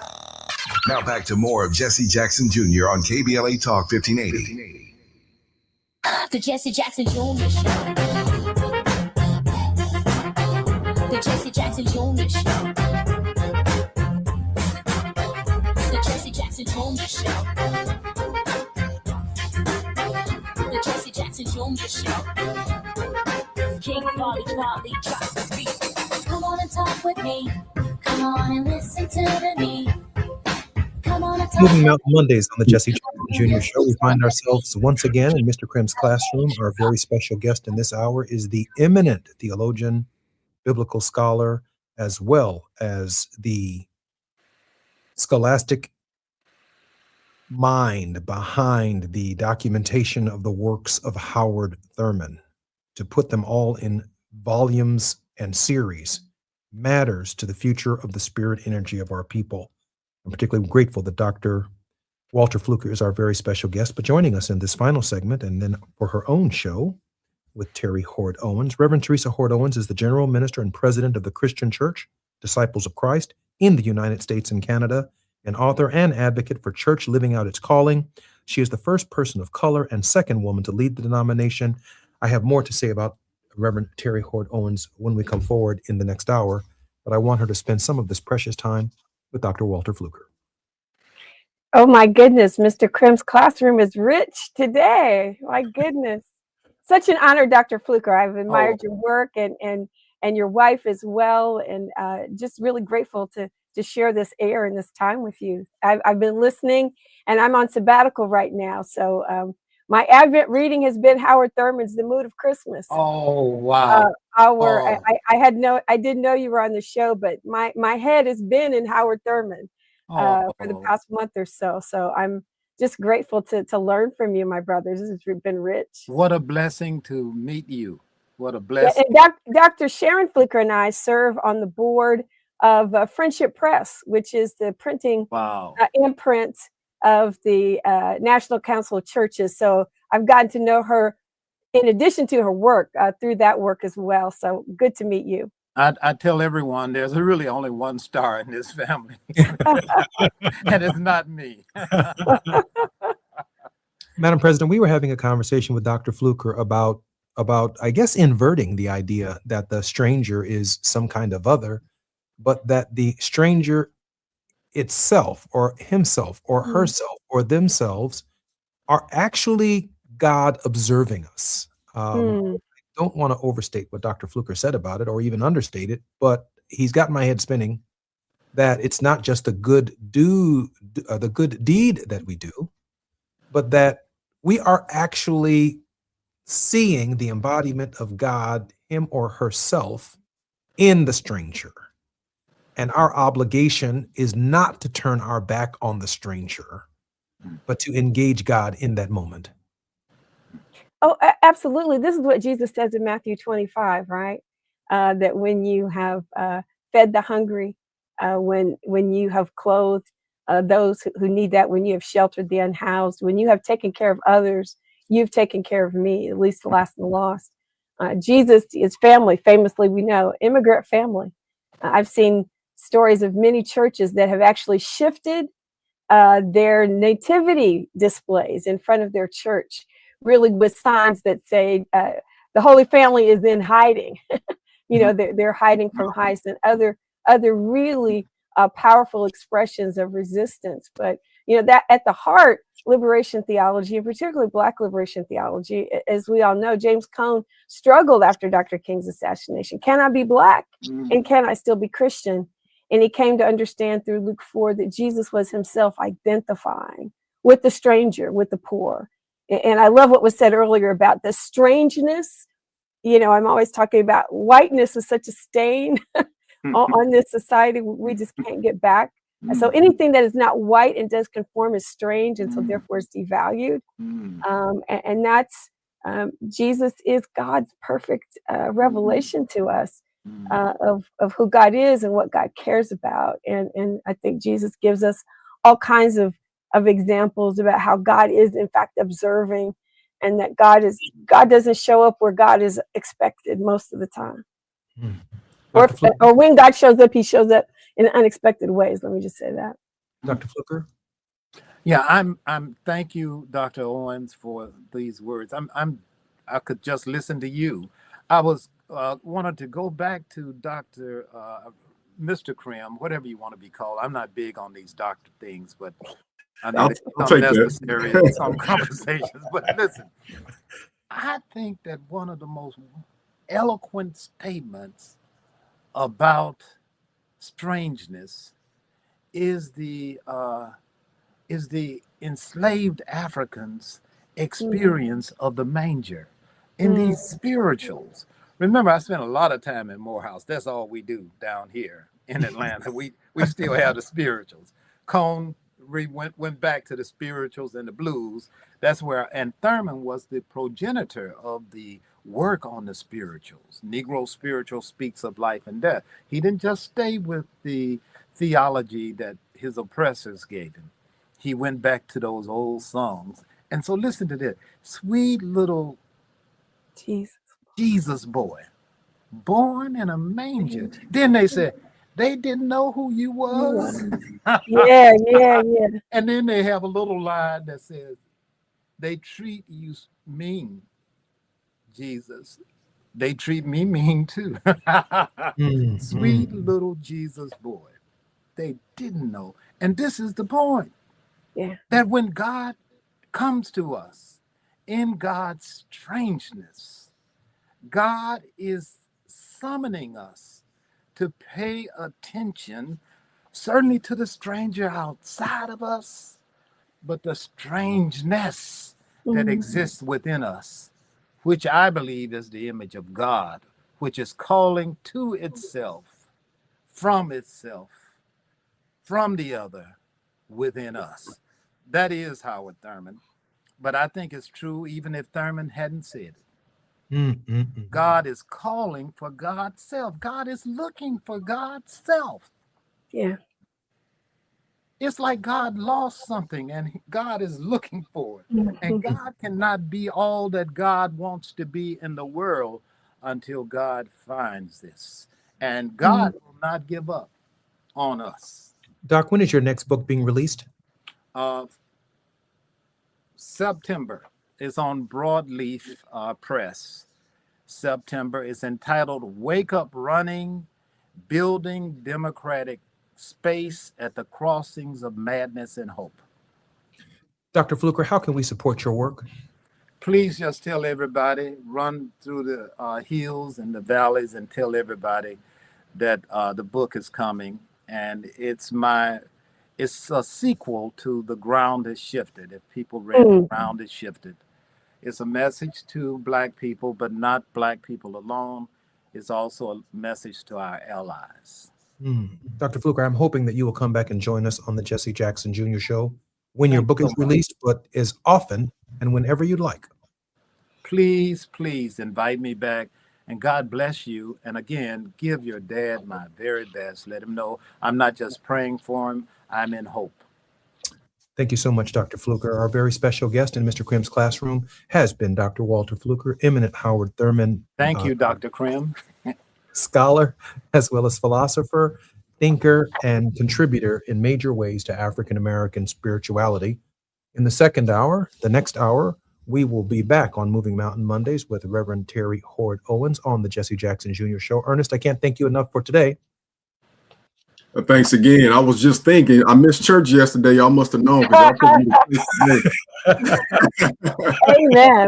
Now back to more of Jesse Jackson Jr. on KBLA Talk 1580. The Jesse Jackson Jr. Show. The Jesse Jackson Jr. Show. The Jesse Jackson Jr. Show. The Jesse Jackson Jr. Show. King Volley, drop the beat. Come on and talk with me. Come on and listen to me. Moving Mountain Mondays on the Jesse Jackson Jr. Show. We find ourselves once again in Mr. Krim's classroom. Our very special guest in this hour is the eminent theologian, biblical scholar, as well as the scholastic mind behind the documentation of the works of Howard Thurman. To put them all in volumes and series matters to the future of the spirit energy of our people. I'm particularly grateful that Dr. Walter Fluker is our very special guest, but joining us in this final segment and then for her own show with Terry Hord Owens. Reverend Teresa Hord Owens is the General Minister and President of the Christian Church, Disciples of Christ, in the United States and Canada, an author and advocate for church living out its calling. She is the first person of color and second woman to lead the denomination. I have more to say about Reverend Terry Hoard Owens when we come forward in the next hour, but I want her to spend some of this precious time with Dr. Walter Fluker. Oh my goodness, Mr. Krim's classroom is rich today. My goodness. Such an honor, Dr. Fluker. I've admired your work and your wife as well, and just really grateful to share this air and this time with you. I've been listening, and I'm on sabbatical right now. So my Advent reading has been Howard Thurman's The Mood of Christmas. Oh, wow. I didn't know you were on the show, but my head has been in Howard Thurman for the past month or so. So I'm just grateful to learn from you, my brothers. This has been rich. What a blessing to meet you. What a blessing. Yeah, and Dr. Sharon Fluker and I serve on the board of Friendship Press, which is the printing imprint of the National Council of Churches. So I've gotten to know her in addition to her work through that work as well. So good to meet you. I tell everyone there's really only one star in this family, and it's not me. Madam President, we were having a conversation with Dr. Fluker about, I guess, inverting the idea that the stranger is some kind of other, but that the stranger itself or himself or herself or themselves are actually God observing us. I don't want to overstate what Dr. Fluker said about it or even understate it, but he's got my head spinning that it's not just the good deed that we do, but that we are actually seeing the embodiment of God, him or herself, in the stranger. And our obligation is not to turn our back on the stranger, but to engage God in that moment. Oh, absolutely. This is what Jesus says in Matthew 25, right? That when you have fed the hungry, when you have clothed those who need that, when you have sheltered the unhoused, when you have taken care of others, you've taken care of me, at least the last and the lost. Jesus is family. Famously, we know, immigrant family. I've seen stories of many churches that have actually shifted their nativity displays in front of their church, really with signs that say the Holy Family is in hiding. They're hiding from ICE and other really powerful expressions of resistance. But that at the heart, liberation theology, and particularly Black liberation theology, as we all know, James Cone struggled after Dr. King's assassination. Can I be Black and can I still be Christian? And he came to understand through Luke 4 that Jesus was himself identifying with the stranger, with the poor. And I love what was said earlier about the strangeness. I'm always talking about whiteness is such a stain on this society. We just can't get back. So anything that is not white and does conform is strange, and so therefore is devalued. And that's Jesus is God's perfect revelation to us of who God is and what God cares about. And I think Jesus gives us all kinds of examples about how God is in fact observing, and that God doesn't show up where God is expected most of the time. Or when God shows up, he shows up in unexpected ways. Let me just say that. Dr. Fluker? Yeah, I'm thank you, Dr. Owens, for these words. I could just listen to you. I was wanted to go back to Dr. Mr. Krim, whatever you want to be called. I'm not big on these doctor things, but I know it's unnecessary in some conversations. But listen, I think that one of the most eloquent statements about strangeness is the enslaved Africans' experience of the manger in these spirituals. Remember, I spent a lot of time in Morehouse. That's all we do down here in Atlanta. We still have the spirituals. Cone went back to the spirituals and the blues. That's where, and Thurman was the progenitor of the work on the spirituals. Negro spiritual speaks of life and death. He didn't just stay with the theology that his oppressors gave him. He went back to those old songs. And so listen to this. Sweet little Jesus boy, born in a manger. Then they said, They didn't know who you was. Yeah. And then they have a little line that says, they treat you mean, Jesus. They treat me mean too. Sweet little Jesus boy. They didn't know. And this is the point. Yeah. That when God comes to us in God's strangeness, God is summoning us to pay attention, certainly to the stranger outside of us, but the strangeness that exists within us, which I believe is the image of God, which is calling to itself, from the other within us. That is Howard Thurman. But I think it's true even if Thurman hadn't said it. God is calling for God's self. God is looking for God's self. Yeah. It's like God lost something and God is looking for it. And God cannot be all that God wants to be in the world until God finds this. And God will not give up on us. Doc, when is your next book being released? September. It's on Broadleaf Press. September is entitled Wake Up Running, Building Democratic Space at the Crossings of Madness and Hope. Dr. Fluker, how can we support your work? Please just tell everybody, run through the hills and the valleys and tell everybody that the book is coming. And it's a sequel to The Ground Has Shifted. If people read The Ground Has Shifted, it's a message to Black people, but not Black people alone. It's also a message to our allies. Dr. Fluker, I'm hoping that you will come back and join us on the Jesse Jackson Jr. Show when your book is released, but as often and whenever you'd like. Please invite me back, and God bless you. And again, give your dad my very best. Let him know I'm not just praying for him, I'm in hope. Thank you so much, Dr. Fluker. Our very special guest in Mr. Krim's classroom has been Dr. Walter Fluker, eminent Howard Thurman. Thank you, Dr. Krim. Scholar, as well as philosopher, thinker, and contributor in major ways to African-American spirituality. In the second hour, the next hour, we will be back on Moving Mountain Mondays with Reverend Terry Hord Owens on the Jesse Jackson Jr. Show. Ernest, I can't thank you enough for today. Thanks again. I was just thinking, I missed church yesterday. Y'all must have known.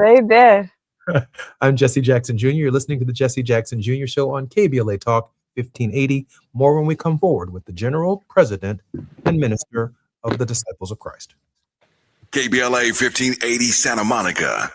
Amen. I'm Jesse Jackson Jr. You're listening to the Jesse Jackson Jr. Show on KBLA Talk 1580. More when we come forward with the General, President, and Minister of the Disciples of Christ. KBLA 1580 Santa Monica.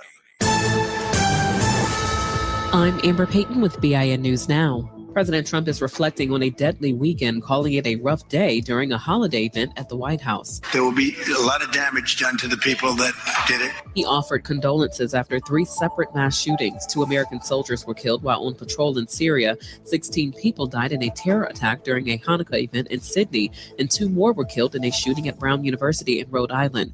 I'm Amber Payton with BIN News Now. President Trump is reflecting on a deadly weekend, calling it a rough day during a holiday event at the White House. There will be a lot of damage done to the people that did it. He offered condolences after 3 separate mass shootings. 2 American soldiers were killed while on patrol in Syria. 16 people died in a terror attack during a Hanukkah event in Sydney, and 2 more were killed in a shooting at Brown University in Rhode Island.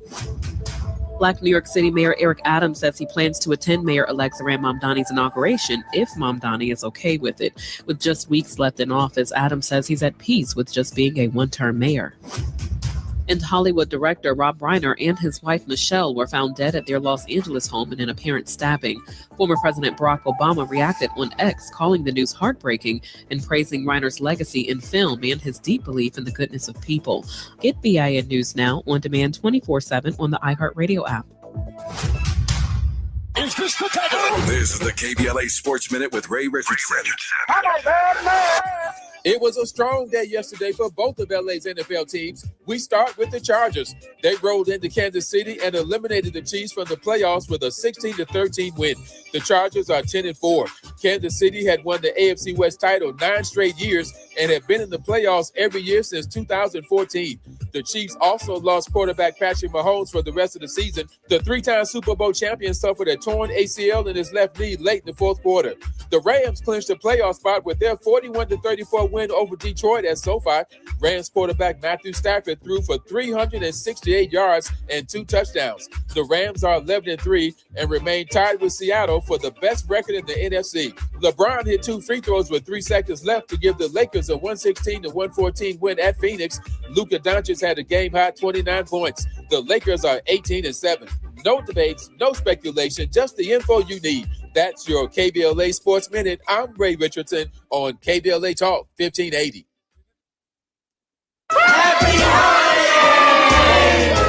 Black New York City Mayor Eric Adams says he plans to attend Mayor-elect Zohran Mamdani's inauguration if Mamdani is okay with it. With just weeks left in office, Adams says he's at peace with just being a one-term mayor. And Hollywood director Rob Reiner and his wife Michelle were found dead at their Los Angeles home in an apparent stabbing. Former President Barack Obama reacted on X, calling the news heartbreaking and praising Reiner's legacy in film and his deep belief in the goodness of people. Get BIN News Now on demand 24/7 on the iHeartRadio app. This is the KBLA Sports Minute with Ray Richardson. It was a strong day yesterday for both of LA's NFL teams. We start with the Chargers. They rolled into Kansas City and eliminated the Chiefs from the playoffs with a 16-13 win. The Chargers are 10-4. Kansas City had won the AFC West title 9 straight years and have been in the playoffs every year since 2014. The Chiefs also lost quarterback Patrick Mahomes for the rest of the season. The 3-time Super Bowl champion suffered a torn ACL in his left knee late in the fourth quarter. The Rams clinched a playoff spot with their 41-34 win over Detroit at SoFi. Rams quarterback Matthew Stafford threw for 368 yards and 2 touchdowns. The Rams are 11-3 and remain tied with Seattle for the best record in the NFC. LeBron hit 2 free throws with 3 seconds left to give the Lakers a 116-114 win at Phoenix. Luka Doncic had a game-high 29 points. The Lakers are 18-7. No debates, no speculation, just the info you need. That's your KBLA Sports Minute. I'm Ray Richardson on KBLA Talk 1580.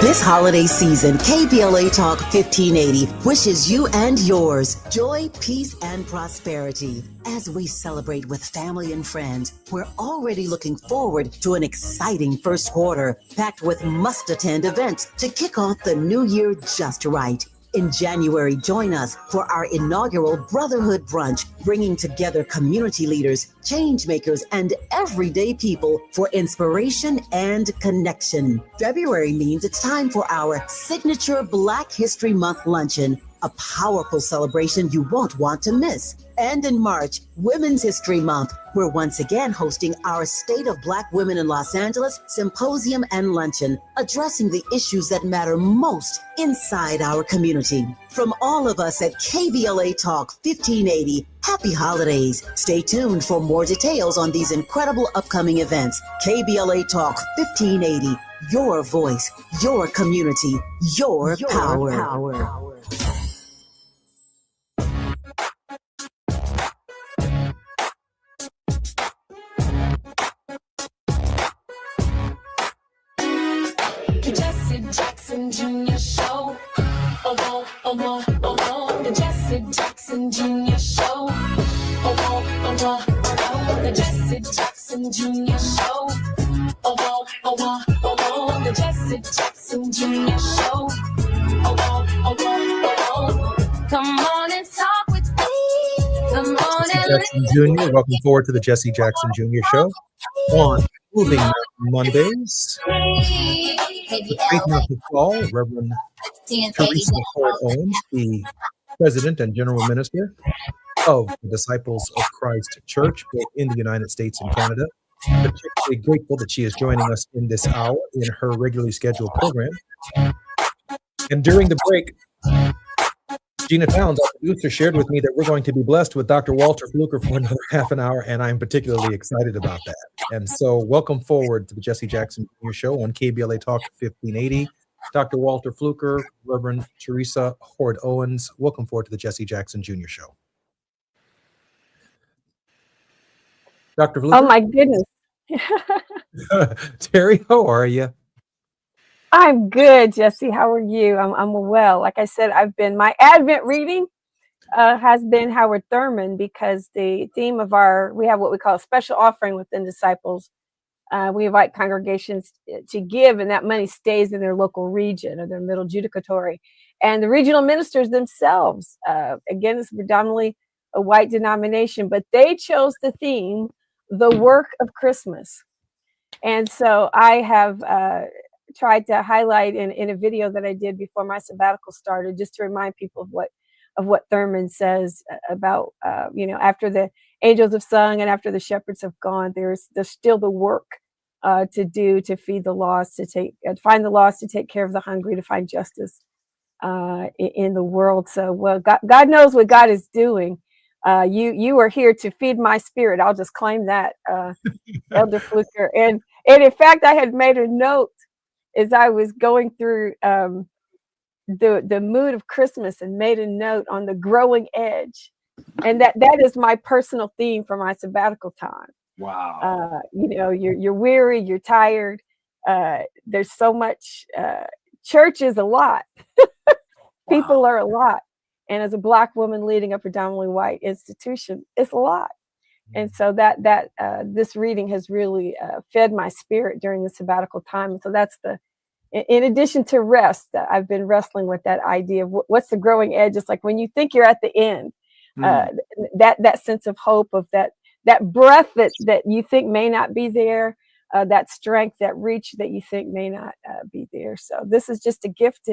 This holiday season, KBLA Talk 1580 wishes you and yours joy, peace, and prosperity. As we celebrate with family and friends, we're already looking forward to an exciting first quarter, packed with must-attend events to kick off the new year just right. In January, join us for our inaugural Brotherhood Brunch, bringing together community leaders, change makers, and everyday people for inspiration and connection. February means it's time for our signature Black History Month luncheon, a powerful celebration you won't want to miss. And in March, Women's History Month, we're once again hosting our State of Black Women in Los Angeles Symposium and Luncheon, addressing the issues that matter most inside our community. From all of us at KBLA Talk 1580, happy holidays. Stay tuned for more details on these incredible upcoming events. KBLA Talk 1580, your voice, your community, your power. Jesse Jackson Jr. Show. The Jesse Jackson Jr. Show. The Jesse Jackson Jr. Show. The Jesse Jackson Jr. Show. Come on and talk with me. Come on and Jackson Jr. Welcome forward to the Jesse Jackson Jr. Show on Moving Mondays. The Faith Not to Fall, Reverend Teresa Ford Owens, the President and General Minister of the Disciples of Christ Church, both in the United States and Canada. Particularly grateful that she is joining us in this hour in her regularly scheduled program. And during the break, Gina Towns, our producer, shared with me that we're going to be blessed with Dr. Walter Fluker for another half an hour, and I'm particularly excited about that. And so welcome forward to the Jesse Jackson Jr. Show on KBLA Talk 1580. Dr. Walter Fluker, Reverend Teresa Hord Owens, welcome forward to the Jesse Jackson Jr. Show. Dr. Fluker? Oh, my goodness. Terry, how are you? I'm good, Jesse. How are you? I'm well. Like I said, my Advent reading has been Howard Thurman, because the theme of we have what we call a special offering within Disciples. We invite congregations to give, and that money stays in their local region or their middle judicatory. And the regional ministers themselves, again, it's predominantly a white denomination, but they chose the theme, the work of Christmas. And so I have tried to highlight in a video that I did before my sabbatical started, just to remind people of what Thurman says about, after the angels have sung and after the shepherds have gone, there's still the work to do, to feed the lost, to find the lost, to take care of the hungry, to find justice in the world. So, well, God knows what God is doing. You are here to feed my spirit. I'll just claim that, Elder Fluker. And in fact, I had made a note as I was going through the mood of Christmas, and made a note on the growing edge. And that is my personal theme for my sabbatical time. Wow. You're weary, you're tired. There's so much, church is a lot. People are a lot. And as a Black woman leading a predominantly white institution, it's a lot. And so that this reading has really fed my spirit during the sabbatical time. And so that's in addition to rest, I've been wrestling with that idea of what's the growing edge. It's like when you think you're at the end, that sense of hope, of that breath that you think may not be there, that strength, that reach that you think may not be there. So this is just a gift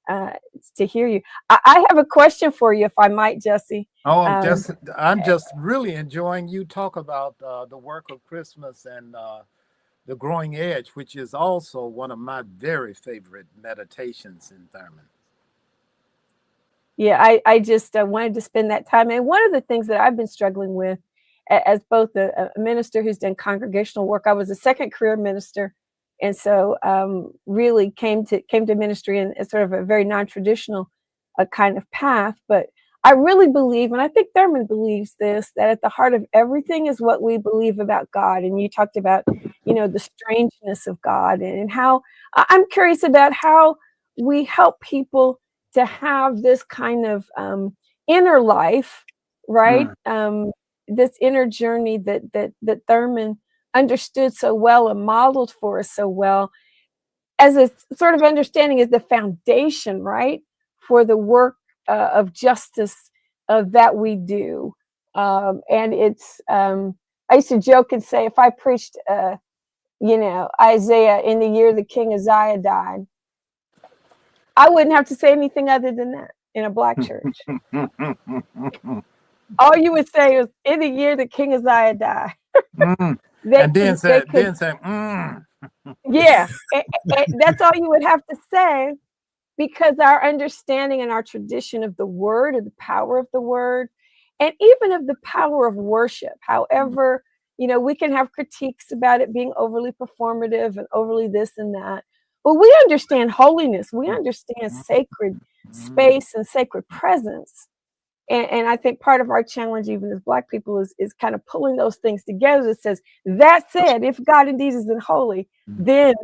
to hear you. I have a question for you, if I might, Jesse. Oh, Um, I'm just really enjoying you talk about the work of Christmas and the growing edge, which is also one of my very favorite meditations in Thurman. Yeah, I just wanted to spend that time. And one of the things that I've been struggling with as both a minister who's done congregational work, I was a second career minister. And so really came to ministry in sort of a very non-traditional kind of path. But I really believe, and I think Thurman believes this, that at the heart of everything is what we believe about God. And you talked about, the strangeness of God, and how I'm curious about how we help people to have this kind of inner life, right? This inner journey that Thurman understood so well and modeled for us so well, as a sort of understanding is the foundation, right, for the work of justice that we do. And it's, I used to joke and say, if I preached, Isaiah in the year the King Uzziah died, I wouldn't have to say anything other than that in a Black church. All you would say is, in the year the King Uzziah died. And then say, yeah, and that's all you would have to say, because our understanding and our tradition of the word, of the power of the word, and even of the power of worship, however, we can have critiques about it being overly performative and overly this and that, but we understand holiness, we understand sacred space and sacred presence. And I think part of our challenge, even as Black people, is kind of pulling those things together that says, that said, if God indeed isn't holy, then,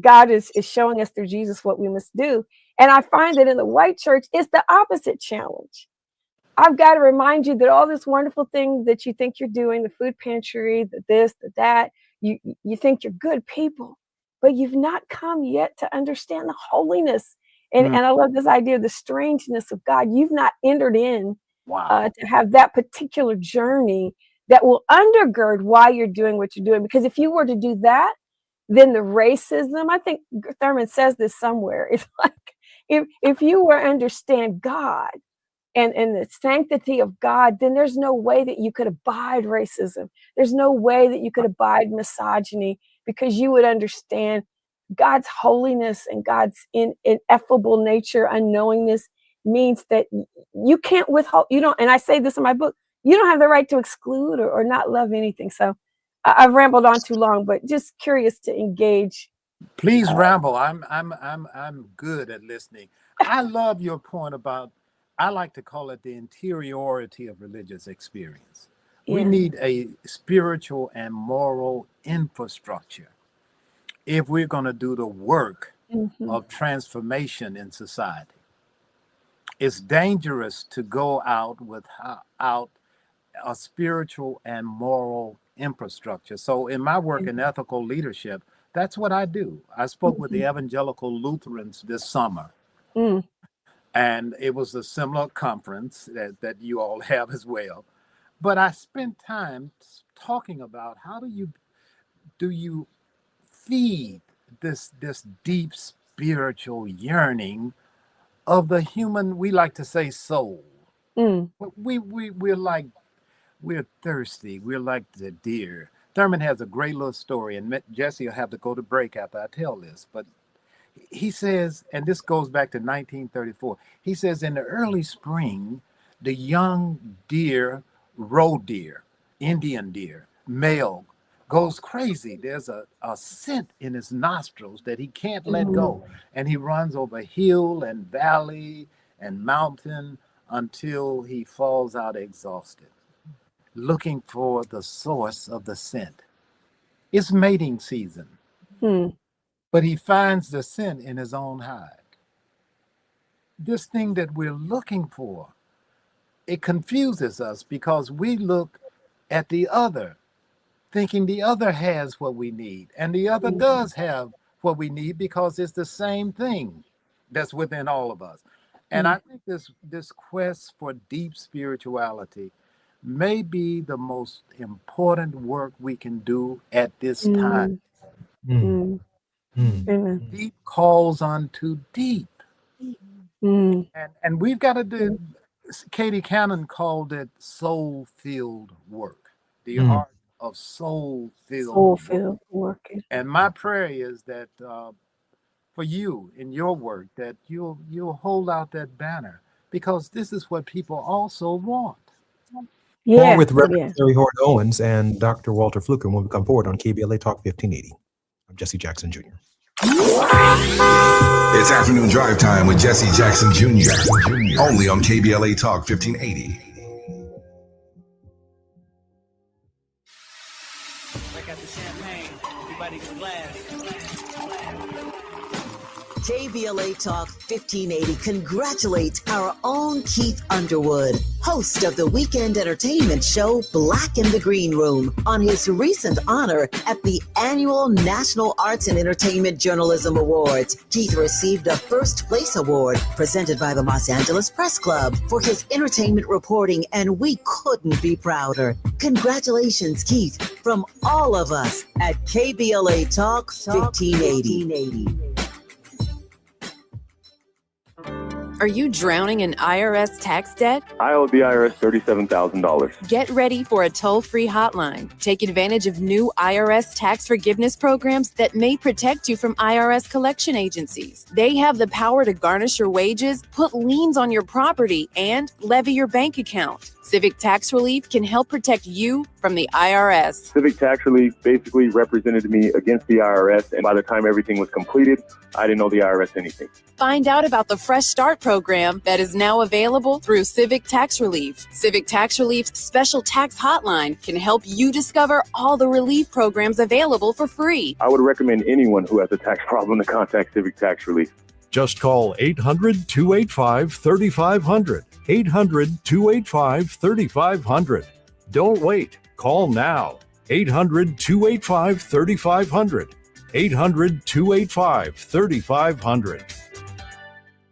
God is showing us through Jesus what we must do. And I find that in the white church, it's the opposite challenge. I've got to remind you that all this wonderful thing that you think you're doing, the food pantry, the this, the that, you think you're good people, but you've not come yet to understand the holiness. And I love this idea of the strangeness of God. You've not entered in to have that particular journey that will undergird why you're doing what you're doing. Because if you were to do that, then the racism, I think Thurman says this somewhere, it's like, if you were to understand God and the sanctity of God, then there's no way that you could abide racism. There's no way that you could abide misogyny, because you would understand God's holiness and God's ineffable nature, unknowingness, means that you can't withhold, and I say this in my book, you don't have the right to exclude or not love anything. So I've rambled on too long, but just curious to engage. Please ramble. I'm good at listening. I love your point about, I like to call it the interiority of religious experience. We need a spiritual and moral infrastructure if we're going to do the work of transformation in society. It's dangerous to go out without a spiritual and moral infrastructure. So in my work in ethical leadership, that's what I do. I spoke with the Evangelical Lutherans this summer. And it was a similar conference that you all have as well. But I spent time talking about how do you feed this deep spiritual yearning of the human, we like to say soul. We're thirsty. We're like the deer. Thurman has a great little story, and Jesse will have to go to break after I tell this, but he says, and this goes back to 1934, he says, in the early spring, the young deer, roe deer, Indian deer, male, goes crazy. There's a scent in his nostrils that he can't let go. And he runs over hill and valley and mountain until he falls out exhausted, looking for the source of the scent. It's mating season. But he finds the scent in his own hide. This thing that we're looking for, it confuses us because we look at the other, thinking the other has what we need, and the other does have what we need because it's the same thing that's within all of us. And I think this quest for deep spirituality may be the most important work we can do at this time. Deep calls unto deep. Mm. And we've got to do. Katie Cannon called it soul-filled work, the art of soul-filled Soul-filled working. And my prayer is that for you in your work, that you'll hold out that banner, because this is what people also want. More with Reverend Terry Hort Owens and Dr. Walter Fluker when we come forward on KBLA Talk 1580. I'm Jesse Jackson Jr. It's afternoon drive time with Jesse Jackson Jr. Only on KBLA Talk 1580. I got the champagne. Everybody can laugh. KBLA Talk 1580 congratulates our own Keith Underwood, host of the weekend entertainment show Black in the Green Room, on his recent honor at the annual National Arts and Entertainment Journalism Awards. Keith received a first place award presented by the Los Angeles Press Club for his entertainment reporting, and we couldn't be prouder. Congratulations, Keith, from all of us at KBLA Talk 1580. Are you drowning in IRS tax debt? I owe the IRS $37,000. Get ready for a toll-free hotline. Take advantage of new IRS tax forgiveness programs that may protect you from IRS collection agencies. They have the power to garnish your wages, put liens on your property, and levy your bank account. Civic Tax Relief can help protect you from the IRS. Civic Tax Relief basically represented me against the IRS, and by the time everything was completed, I didn't owe the IRS anything. Find out about the Fresh Start program that is now available through Civic Tax Relief. Civic Tax Relief's special tax hotline can help you discover all the relief programs available for free. I would recommend anyone who has a tax problem to contact Civic Tax Relief. Just call 800-285-3500. 800-285-3500. Don't wait. Call now. 800-285-3500. 800-285-3500.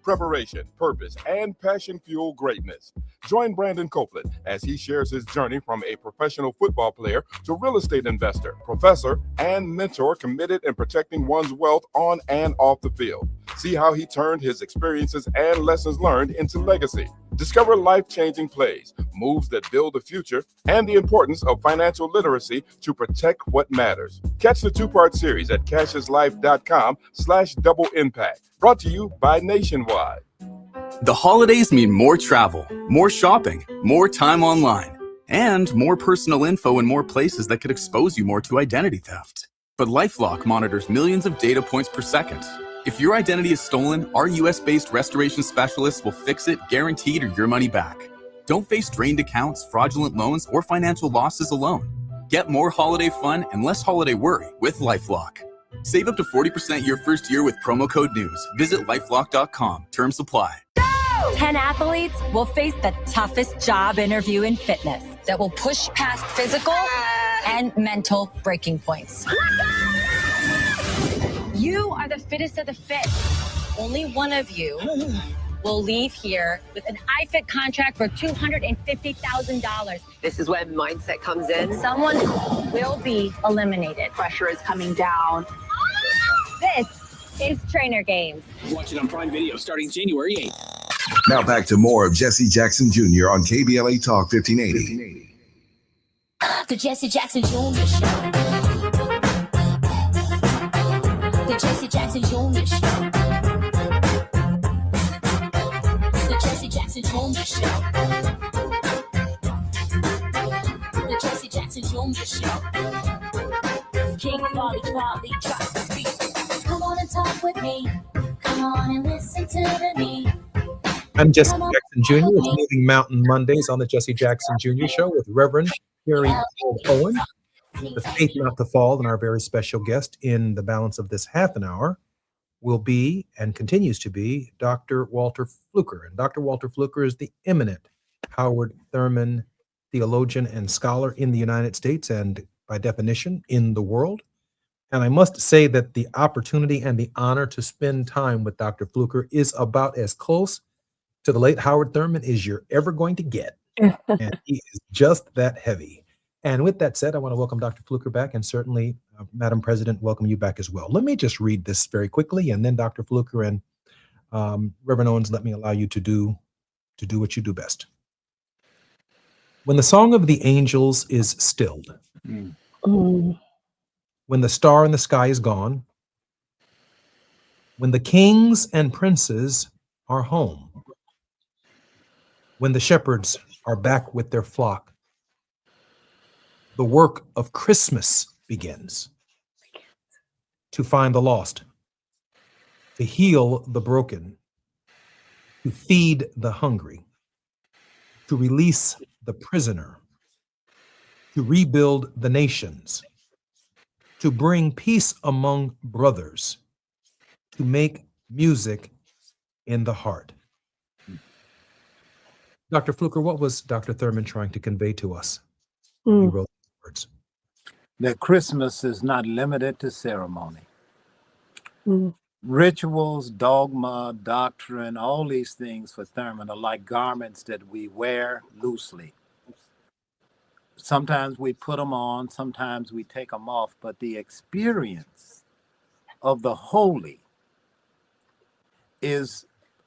Preparation, purpose, and passion fuel greatness. Join Brandon Copeland as he shares his journey from a professional football player to real estate investor, professor, and mentor committed in protecting one's wealth on and off the field. See how he turned his experiences and lessons learned into legacy. Discover life-changing plays, moves that build the future, and the importance of financial literacy to protect what matters. Catch the two-part series at casheslife.com/double impact. Brought to you by Nationwide. The holidays mean more travel, more shopping, more time online, and more personal info in more places that could expose you more to identity theft. But LifeLock monitors millions of data points per second. If your identity is stolen, our US-based restoration specialists will fix it, guaranteed, or your money back. Don't face drained accounts, fraudulent loans, or financial losses alone. Get more holiday fun and less holiday worry with LifeLock. Save up to 40% your first year with promo code NEWS. Visit lifelock.com. Terms apply. 10 athletes will face the toughest job interview in fitness that will push past physical and mental breaking points. You are the fittest of the fit. Only one of you will leave here with an iFit contract for $250,000. This is when mindset comes in. Someone will be eliminated. Pressure is coming down. This is Trainer Games. Watch it on Prime Video starting January 8th. Now back to more of Jesse Jackson Jr. on KBLA Talk 1580. The Jesse Jackson Jr. Show. The Jesse Jackson Jr. Show. The Jesse Jackson Jr. Show. The Jesse Jackson Jr. Show. King Quality drops the beat. Come on and talk with me. Come on and listen to me. I'm Jesse Jackson Jr. with Moving Mountain Mondays on the Jesse Jackson Jr. Show with Reverend Terry Hort Owens. The Faith Not to Fall, and our very special guest in the balance of this half an hour will be and continues to be Dr. Walter Fluker. And Dr. Walter Fluker is the eminent Howard Thurman theologian and scholar in the United States and, by definition, in the world. And I must say that the opportunity and the honor to spend time with Dr. Fluker is about as close to the late Howard Thurman as you're ever going to get. And he is just that heavy. And with that said, I want to welcome Dr. Fluker back, and certainly, Madam President, welcome you back as well. Let me just read this very quickly, and then Dr. Fluker and Reverend Owens, let me allow you to do what you do best. When the song of the angels is stilled, when the star in the sky is gone, when the kings and princes are home, when the shepherds are back with their flock, the work of Christmas begins. To find the lost, to heal the broken, to feed the hungry, to release the prisoner, to rebuild the nations, to bring peace among brothers, to make music in the heart. Dr. Fluker, what was Dr. Thurman trying to convey to us when he wrote these words? That Christmas is not limited to ceremony. Rituals, dogma, doctrine, all these things for Thurman are like garments that we wear loosely. Sometimes we put them on, sometimes we take them off, but the experience of the holy is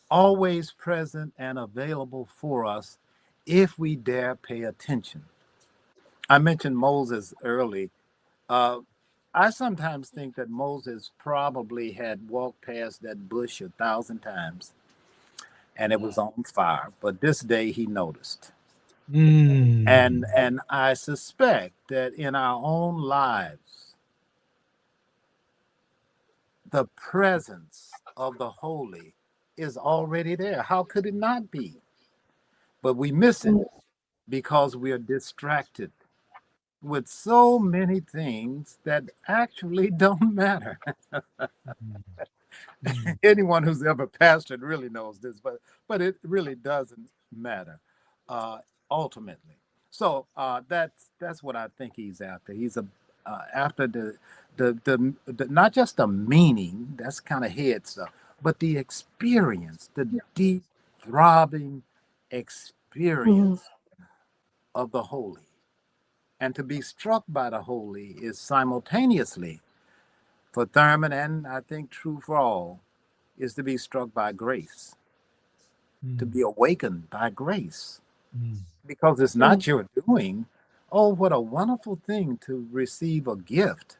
always present and available for us if we dare pay attention. I mentioned Moses early. I sometimes think that Moses probably had walked past that bush 1,000 times and it was on fire, but this day he noticed. And I suspect that in our own lives, the presence of the holy is already there. How could it not be? But we miss it because we are distracted with so many things that actually don't matter. Anyone who's ever pastored really knows this, but it really doesn't matter ultimately. So that's what I think he's after. He's after the not just the meaning, that's kind of head stuff, but the experience, the deep, throbbing experience of the holy. And to be struck by the holy is simultaneously, for Thurman, and I think true for all, is to be struck by grace, to be awakened by grace. Because it's not your doing. Oh, what a wonderful thing to receive a gift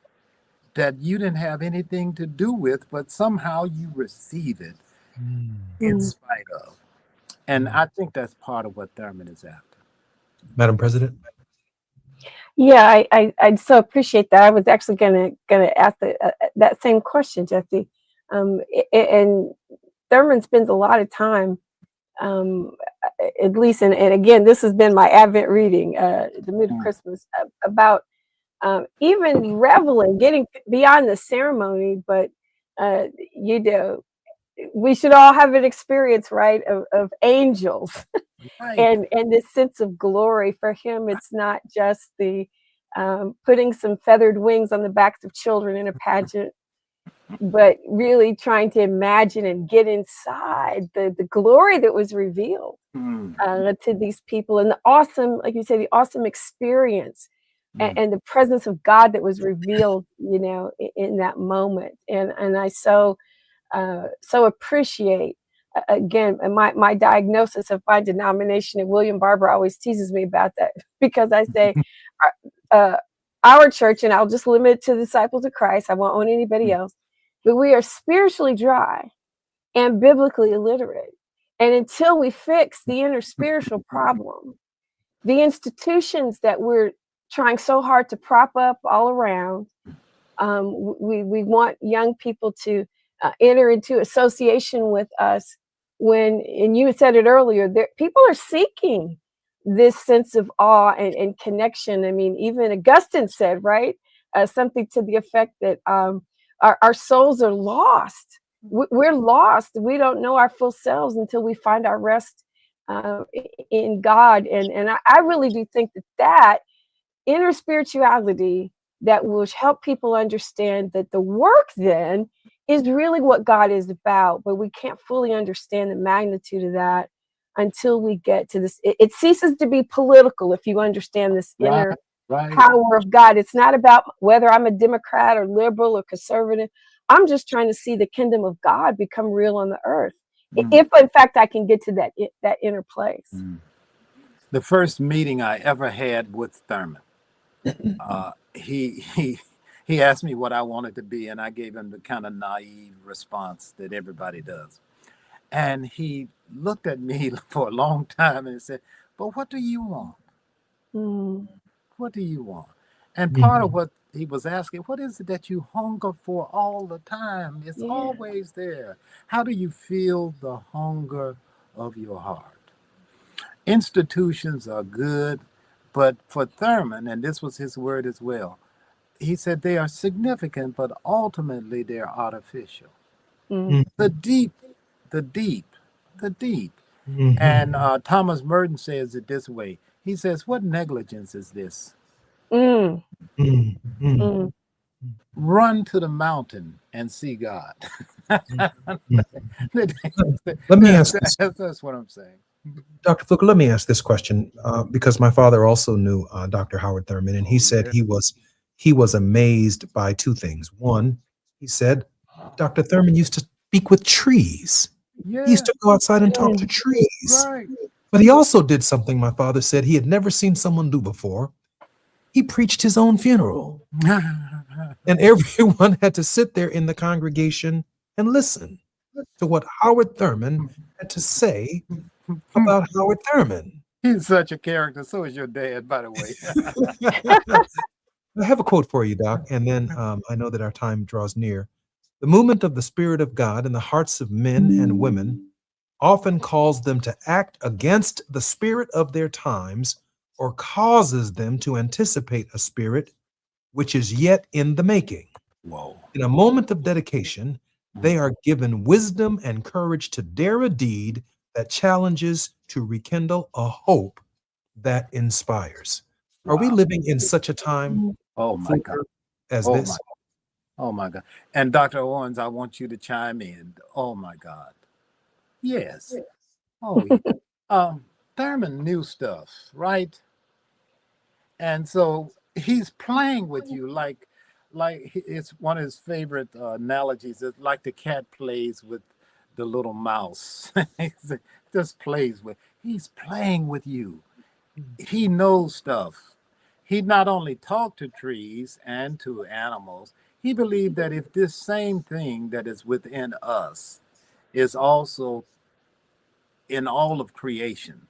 that you didn't have anything to do with, but somehow you receive it in spite of. And I think that's part of what Thurman is after. Madam President? Yeah, I'd so appreciate that. I was actually gonna ask that same question, Jesse. And Thurman spends a lot of time, at least, and again, this has been my Advent reading, the mood of Christmas, about even reveling, getting beyond the ceremony, but we should all have an experience, right, of angels. Right. and this sense of glory. For him, it's not just the putting some feathered wings on the backs of children in a pageant, but really trying to imagine and get inside the glory that was revealed to these people, and the awesome, like you say, the awesome experience and the presence of God that was revealed, in that moment. And I so appreciate. Again, my diagnosis of my denomination, and William Barber always teases me about that, because I say our church, and I'll just limit it to the Disciples of Christ, I won't own anybody else, but we are spiritually dry and biblically illiterate. And until we fix the inner spiritual problem, the institutions that we're trying so hard to prop up all around, we want young people to enter into association with us and you said it earlier, people are seeking this sense of awe and connection. I mean, even Augustine said, right, something to the effect that our souls are lost. We're lost. We don't know our full selves until we find our rest in God. And I really do think that inner spirituality that will help people understand that the work then is really what God is about, but we can't fully understand the magnitude of that until we get to this. It ceases to be political if you understand this inner power of God. It's not about whether I'm a Democrat or liberal or conservative. I'm just trying to see the kingdom of God become real on the earth. If in fact I can get to that inner place. The first meeting I ever had with Thurman, he asked me what I wanted to be, and I gave him the kind of naive response that everybody does. And he looked at me for a long time and said, "But what do you want? What do you want?" And part of what he was asking, what is it that you hunger for all the time? It's always there. How do you feel the hunger of your heart? Institutions are good, but for Thurman, and this was his word as well, he said they are significant, but ultimately they're artificial. The deep. And Thomas Merton says it this way. He says, "What negligence is this? Run to the mountain and see God." Let me ask this. That's what I'm saying. Dr. Fluker, let me ask this question, because my father also knew Dr. Howard Thurman, and he said he was amazed by two things. One, he said Dr. Thurman used to speak with trees. He used to go outside and talk to trees. Right. But he also did something my father said he had never seen someone do before. He preached his own funeral. And everyone had to sit there in the congregation and listen to what Howard Thurman had to say about Howard Thurman. He's such a character. So is your dad, by the way. I have a quote for you, Doc, and then I know that our time draws near. The movement of the Spirit of God in the hearts of men and women often calls them to act against the spirit of their times or causes them to anticipate a spirit which is yet in the making. Whoa. In a moment of dedication, they are given wisdom and courage to dare a deed that challenges, to rekindle a hope that inspires. Are we living in such a time as this? Oh my God. And Dr. Owens, I want you to chime in. Oh my God. Yes. Oh, yeah. Thurman knew stuff, right? And so he's playing with you like it's one of his favorite analogies. It's like the cat plays with the little mouse. Just plays with. He's playing with you. He knows stuff. He not only talked to trees and to animals, he believed that if this same thing that is within us is also in all of creation,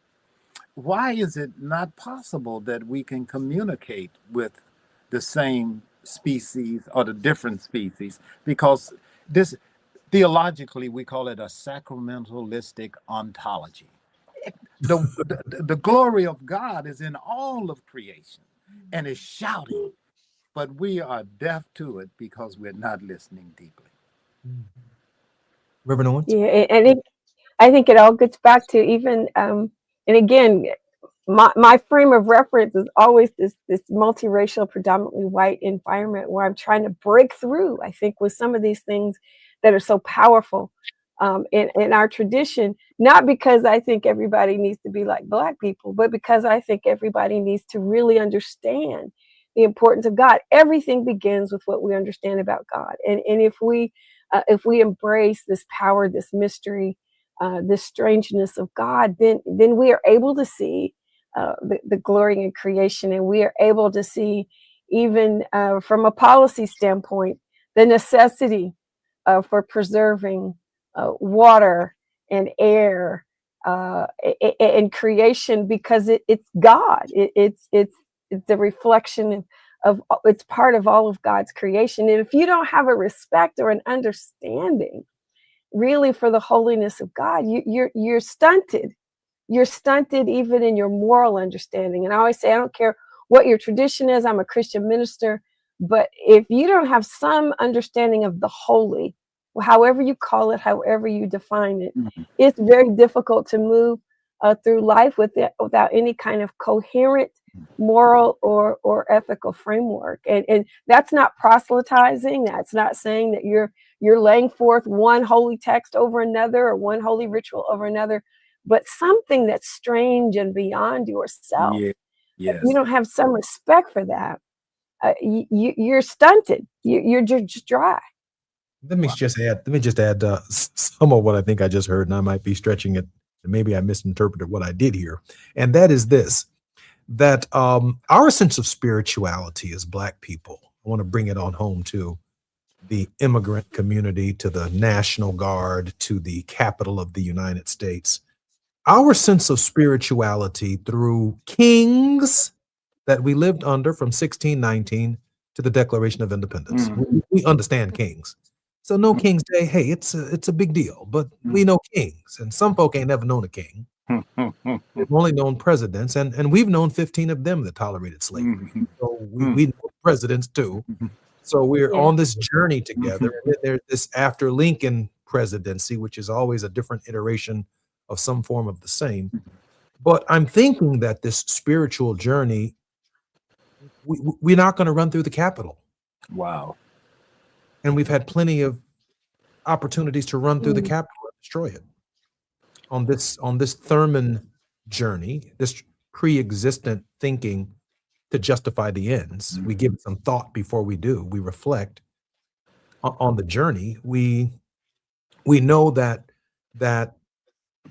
why is it not possible that we can communicate with the same species or the different species? Because this, theologically, we call it a sacramentalistic ontology. The glory of God is in all of creation and is shouting, but we are deaf to it because we're not listening deeply. Reverend Owens? Yeah, and I think it all gets back to even, and again, my frame of reference is always this multiracial, predominantly white environment where I'm trying to break through, I think, with some of these things that are so powerful in our tradition, not because I think everybody needs to be like Black people, but because I think everybody needs to really understand the importance of God. Everything begins with what we understand about God. And if we embrace this power, this mystery, this strangeness of God, then we are able to see the glory in creation, and we are able to see, even from a policy standpoint, the necessity for preserving water and air and creation, because it's God. It's the reflection of it's part of all of God's creation. And if you don't have a respect or an understanding really for the holiness of God, you're stunted. You're stunted even in your moral understanding. And I always say, I don't care what your tradition is. I'm a Christian minister, but if you don't have some understanding of the holy, however you call it, however you define it, it's very difficult to move through life without any kind of coherent moral or ethical framework. And that's not proselytizing. That's not saying that you're laying forth one holy text over another or one holy ritual over another, but something that's strange and beyond yourself. Yeah. Yes. If you don't have some respect for that, you're stunted. You're just dry. Let me just add some of what I think I just heard, and I might be stretching it. Maybe I misinterpreted what I did here. And that is this, that our sense of spirituality as Black people, I want to bring it on home to the immigrant community, to the National Guard, to the capital of the United States. Our sense of spirituality through kings that we lived under from 1619 to the Declaration of Independence. We understand kings. So no King's Day, hey, it's a big deal, but we know kings, and some folk ain't never known a king. We've only known presidents, and we've known 15 of them that tolerated slavery. So we know presidents too. So we're on this journey together. And there's this after Lincoln presidency, which is always a different iteration of some form of the same. But I'm thinking that this spiritual journey, we're not going to run through the Capitol. Wow. And we've had plenty of opportunities to run through the Capitol and destroy it. On this Thurman journey, this pre-existent thinking to justify the ends, we give it some thought before we do. We reflect on the journey. We know that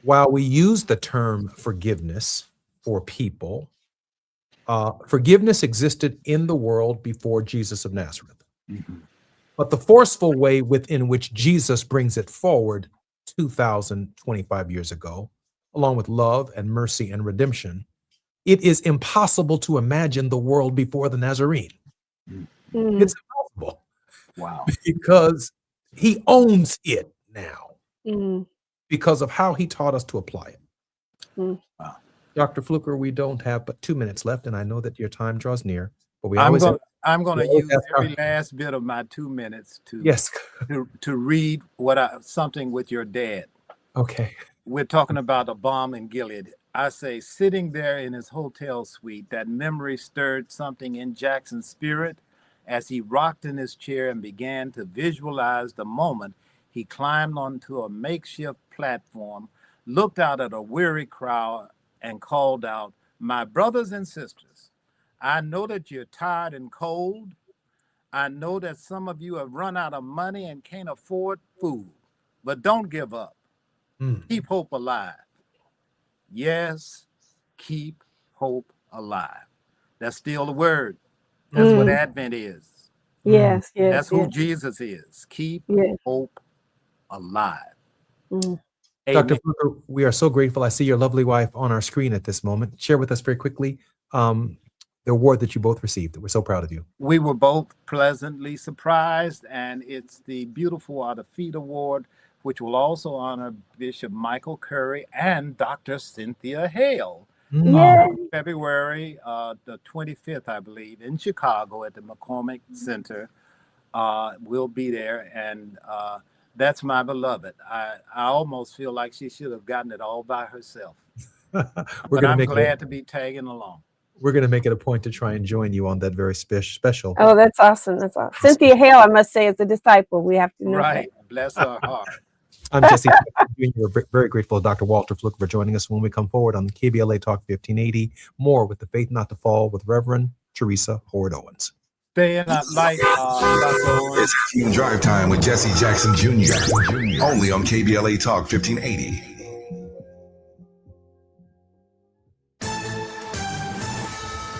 while we use the term forgiveness for people, forgiveness existed in the world before Jesus of Nazareth. But the forceful way within which Jesus brings it forward 2,025 years ago, along with love and mercy and redemption, it is impossible to imagine the world before the Nazarene. It's impossible. Wow. Because he owns it now because of how he taught us to apply it. Wow. Dr. Fluker, we don't have but 2 minutes left, and I know that your time draws near, but I'm going to use every last bit of my 2 minutes to read something with your dad. Okay. We're talking about a bomb in Gilead. I say, sitting there in his hotel suite, that memory stirred something in Jackson's spirit as he rocked in his chair and began to visualize the moment he climbed onto a makeshift platform, looked out at a weary crowd, and called out, "My brothers and sisters, I know that you're tired and cold. I know that some of you have run out of money and can't afford food, but don't give up. Keep hope alive. Yes, keep hope alive." That's still the word. That's what Advent is. Yes, yes. That's who Jesus is. Keep hope alive. Dr. Fluker, we are so grateful. I see your lovely wife on our screen at this moment. Share with us very quickly the award that you both received. We're so proud of you. We were both pleasantly surprised, and it's the Beautiful Are the Feet Award, which will also honor Bishop Michael Curry and Dr. Cynthia Hale. February the 25th, I believe, in Chicago at the McCormick Center. We'll be there, and that's my beloved. I almost feel like she should have gotten it all by herself. But I'm glad to be tagging along. We're going to make it a point to try and join you on that very special. Oh, that's awesome. That's awesome. Cynthia Hale, I must say, is a disciple. We have to know. Right. Bless her heart. I'm Jesse. We're very grateful to Dr. Walter Fluker for joining us when we come forward on KBLA Talk 1580. More with the Faith Not to Fall with Reverend Teresa Howard Owens. Stay in that light. It's Team Drive Time with Jesse Jackson Jr. Only on KBLA Talk 1580.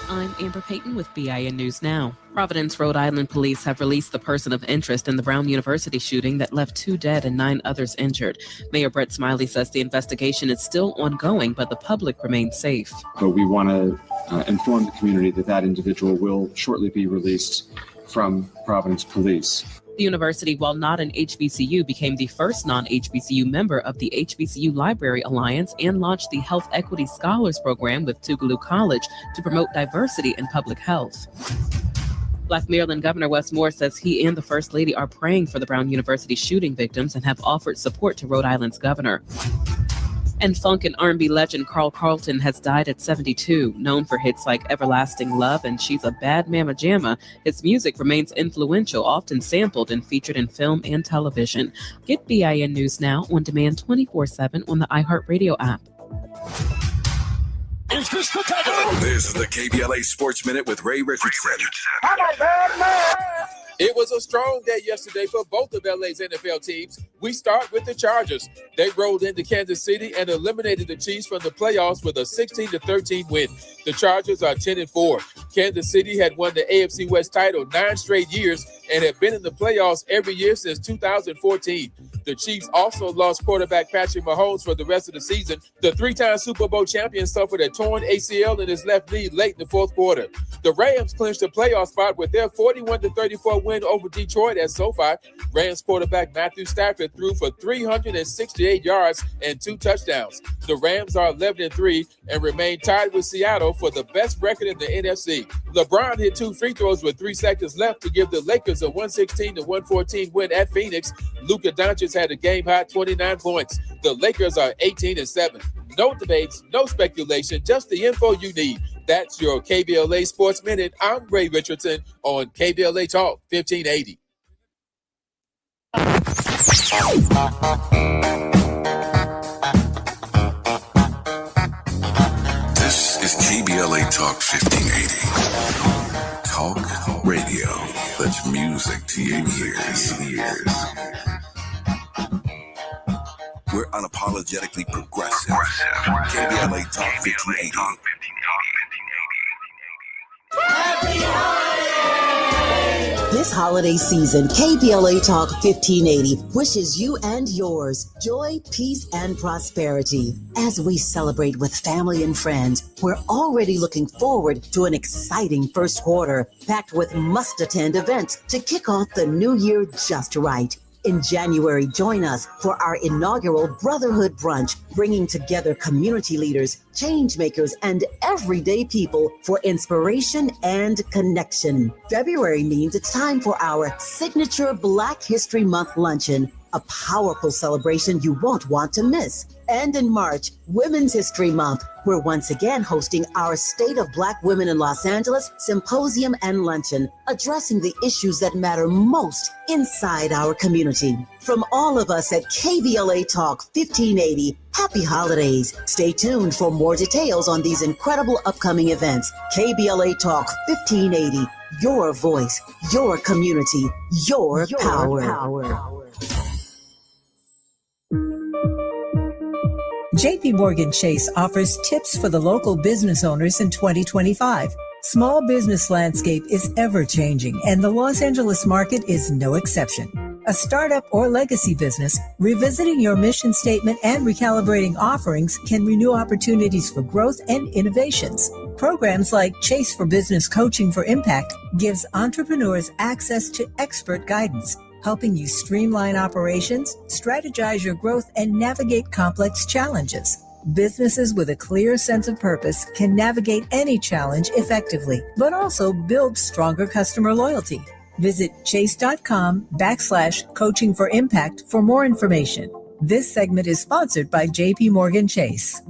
I'm Amber Payton with BIN News Now. Providence, Rhode Island police have released the person of interest in the Brown University shooting that left 2 dead and 9 others injured. Mayor Brett Smiley says the investigation is still ongoing, but the public remains safe. But we want to inform the community that individual will shortly be released from Providence Police. The university, while not an HBCU, became the first non-HBCU member of the HBCU Library Alliance and launched the Health Equity Scholars Program with Tougaloo College to promote diversity in public health. Black Maryland Governor Wes Moore says he and the First Lady are praying for the Brown University shooting victims and have offered support to Rhode Island's governor. And funk and R&B legend Carl Carlton has died at 72. Known for hits like Everlasting Love and She's a Bad Mama Jamma, his music remains influential, often sampled and featured in film and television. Get BIN News Now on demand 24/7 on the iHeartRadio app. This is the KBLA Sports Minute with Ray Richardson. I'm a bad man. It was a strong day yesterday for both of LA's NFL teams. We start with the Chargers. They rolled into Kansas City and eliminated the Chiefs from the playoffs with a 16-13 win. The Chargers are 10-4. Kansas City had won the AFC West title 9 straight years and have been in the playoffs every year since 2014. The Chiefs also lost quarterback Patrick Mahomes for the rest of the season. The 3-time Super Bowl champion suffered a torn ACL in his left knee late in the fourth quarter. The Rams clinched a playoff spot with their 41-34 win over Detroit at SoFi. Rams quarterback Matthew Stafford threw for 368 yards and 2 touchdowns. The Rams are 11-3 and remain tied with Seattle for the best record in the NFC. LeBron hit 2 free throws with 3 seconds left to give the Lakers a 116-114 win at Phoenix. Luka Doncic had a game-high 29 points. The Lakers are 18-7. No debates, no speculation, just the info you need. That's your KBLA Sports Minute. I'm Ray Richardson on KBLA Talk 1580. This is KBLA Talk 1580. Talk radio. That's music to your ears. We're unapologetically progressive. KBLA Talk 1580. This holiday season, KBLA Talk 1580 wishes you and yours joy, peace, and prosperity. As we celebrate with family and friends, we're already looking forward to an exciting first quarter, packed with must-attend events to kick off the new year just right. In January, join us for our inaugural Brotherhood Brunch, bringing together community leaders, change makers, and everyday people for inspiration and connection. February means it's time for our signature Black History Month luncheon, a powerful celebration you won't want to miss. And in March, Women's History Month, we're once again hosting our State of Black Women in Los Angeles Symposium and Luncheon, addressing the issues that matter most inside our community. From all of us at KBLA Talk 1580, happy holidays. Stay tuned for more details on these incredible upcoming events. KBLA Talk 1580, your voice, your community, your power. JP Morgan Chase offers tips for the local business owners in 2025. Small business landscape is ever changing, and the Los Angeles market is no exception. A startup or legacy business, revisiting your mission statement and recalibrating offerings can renew opportunities for growth and innovations. Programs like Chase for Business Coaching for Impact gives entrepreneurs access to expert guidance, helping you streamline operations, strategize your growth, and navigate complex challenges. Businesses with a clear sense of purpose can navigate any challenge effectively, but also build stronger customer loyalty. Visit chase.com/coaching for impact for more information. This segment is sponsored by JP Morgan Chase.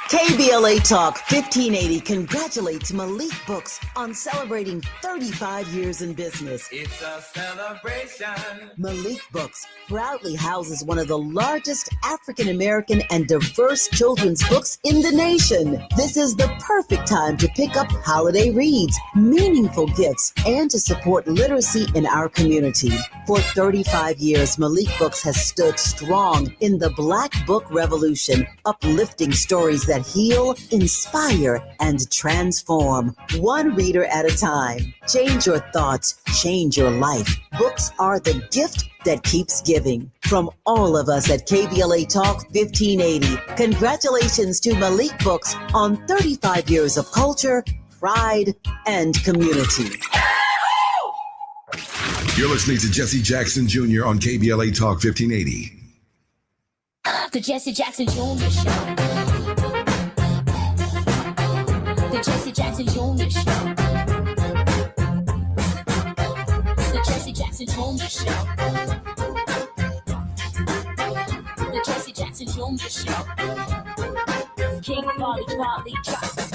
KBLA Talk 1580 congratulates Malik Books on celebrating 35 years in business. It's a celebration. Malik Books proudly houses one of the largest African American and diverse children's books in the nation. This is the perfect time to pick up holiday reads, meaningful gifts, and to support literacy in our community. For 35 years, Malik Books has stood strong in the Black Book Revolution, uplifting stories that heal, inspire, and transform. One reader at a time. Change your thoughts, change your life. Books are the gift that keeps giving. From all of us at KBLA Talk 1580, congratulations to Malik Books on 35 years of culture, pride, and community. You're listening to Jesse Jackson Jr. on KBLA Talk 1580. The Jesse Jackson Jr. Show. The Jesse Jackson Jr. Show. The Jesse Jackson Jr. Show. The Jesse Jackson Jr. Show. King Volley, drop the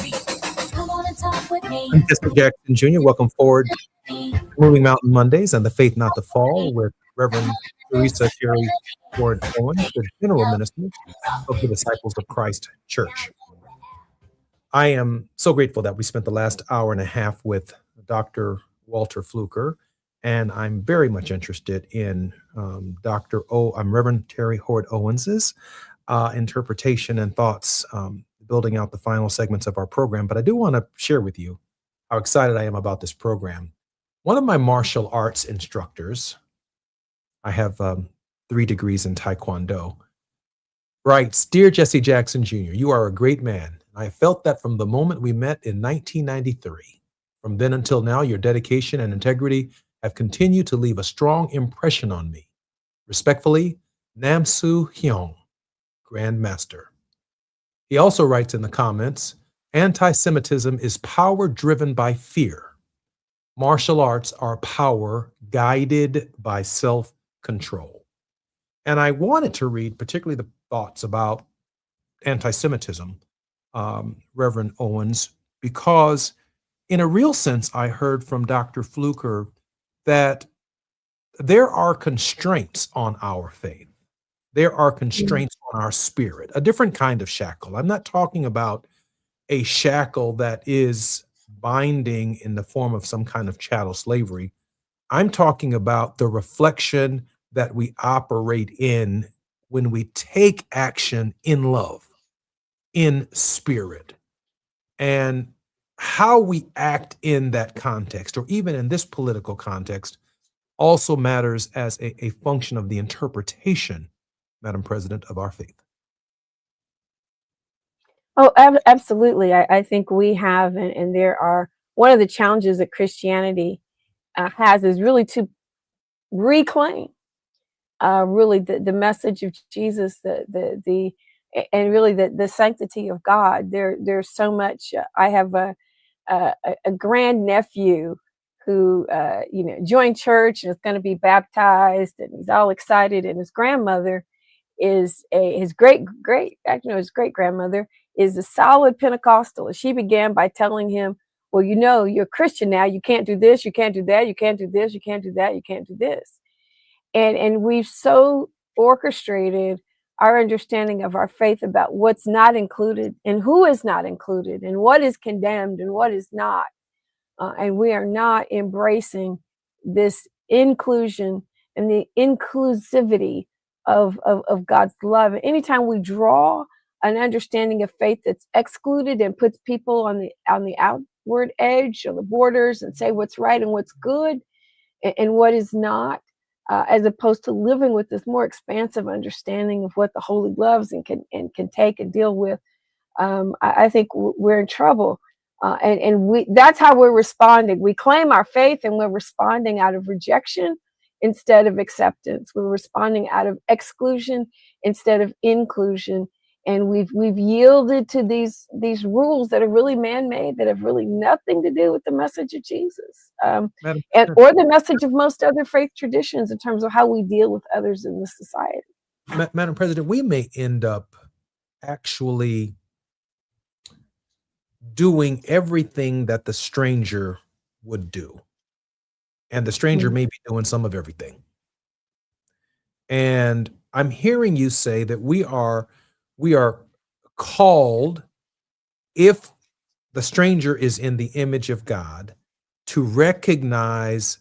beat. Come on and talk with me. I'm Jesse Jackson Jr. Welcome forward Moving Mountain Mondays and the Faith Not to Fall with Reverend Teresa Terry Ward Owen, the General Minister of the Disciples of Christ Church. I am so grateful that we spent the last hour and a half with Dr. Walter Fluker, and I'm very much interested in Reverend Terry Ward Owens's interpretation and thoughts, building out the final segments of our program. But I do want to share with you how excited I am about this program. One of my martial arts instructors, I have 3 degrees in Taekwondo, writes, "Dear Jesse Jackson Jr., you are a great man. I felt that from the moment we met in 1993. From then until now, your dedication and integrity have continued to leave a strong impression on me. Respectfully, Nam Soo Hyung, Grand Master." He also writes in the comments, "Anti-Semitism is power driven by fear. Martial arts are power guided by self-control." And I wanted to read particularly the thoughts about anti-Semitism, Reverend Owens, because in a real sense, I heard from Dr. Fluker that there are constraints on our faith. There are constraints on our spirit, a different kind of shackle. I'm not talking about a shackle that is binding in the form of some kind of chattel slavery. I'm talking about the reflection that we operate in when we take action in love, in spirit, and how we act in that context, or even in this political context, also matters as a function of the interpretation, Madam President, of our faith. Oh, absolutely. I think we have, and there are, one of the challenges that Christianity has is really to reclaim really the message of Jesus, and really the sanctity of God. There's so much. I have a grandnephew who joined church and is going to be baptized, and he's all excited. And his grandmother is his great grandmother is a solid Pentecostal. And she began by telling him, "Well, you're a Christian now. You can't do this. You can't do that. You can't do this. You can't do that. You can't do this." And we've so orchestrated our understanding of our faith about what's not included and who is not included and what is condemned and what is not. And we are not embracing this inclusion and the inclusivity of God's love. And anytime we draw an understanding of faith that's excluded and puts people on the outward edge or the borders and say what's right and what's good and what is not, as opposed to living with this more expansive understanding of what the Holy loves and can take and deal with, I think we're in trouble. And that's how we're responding. We claim our faith and we're responding out of rejection instead of acceptance. We're responding out of exclusion instead of inclusion. And we've yielded to these rules that are really man-made, that have really nothing to do with the message of Jesus, or the message of most other faith traditions in terms of how we deal with others in this society. Madam President, we may end up actually doing everything that the stranger would do. And the stranger may be doing some of everything. And I'm hearing you say that we are called, if the stranger is in the image of God, to recognize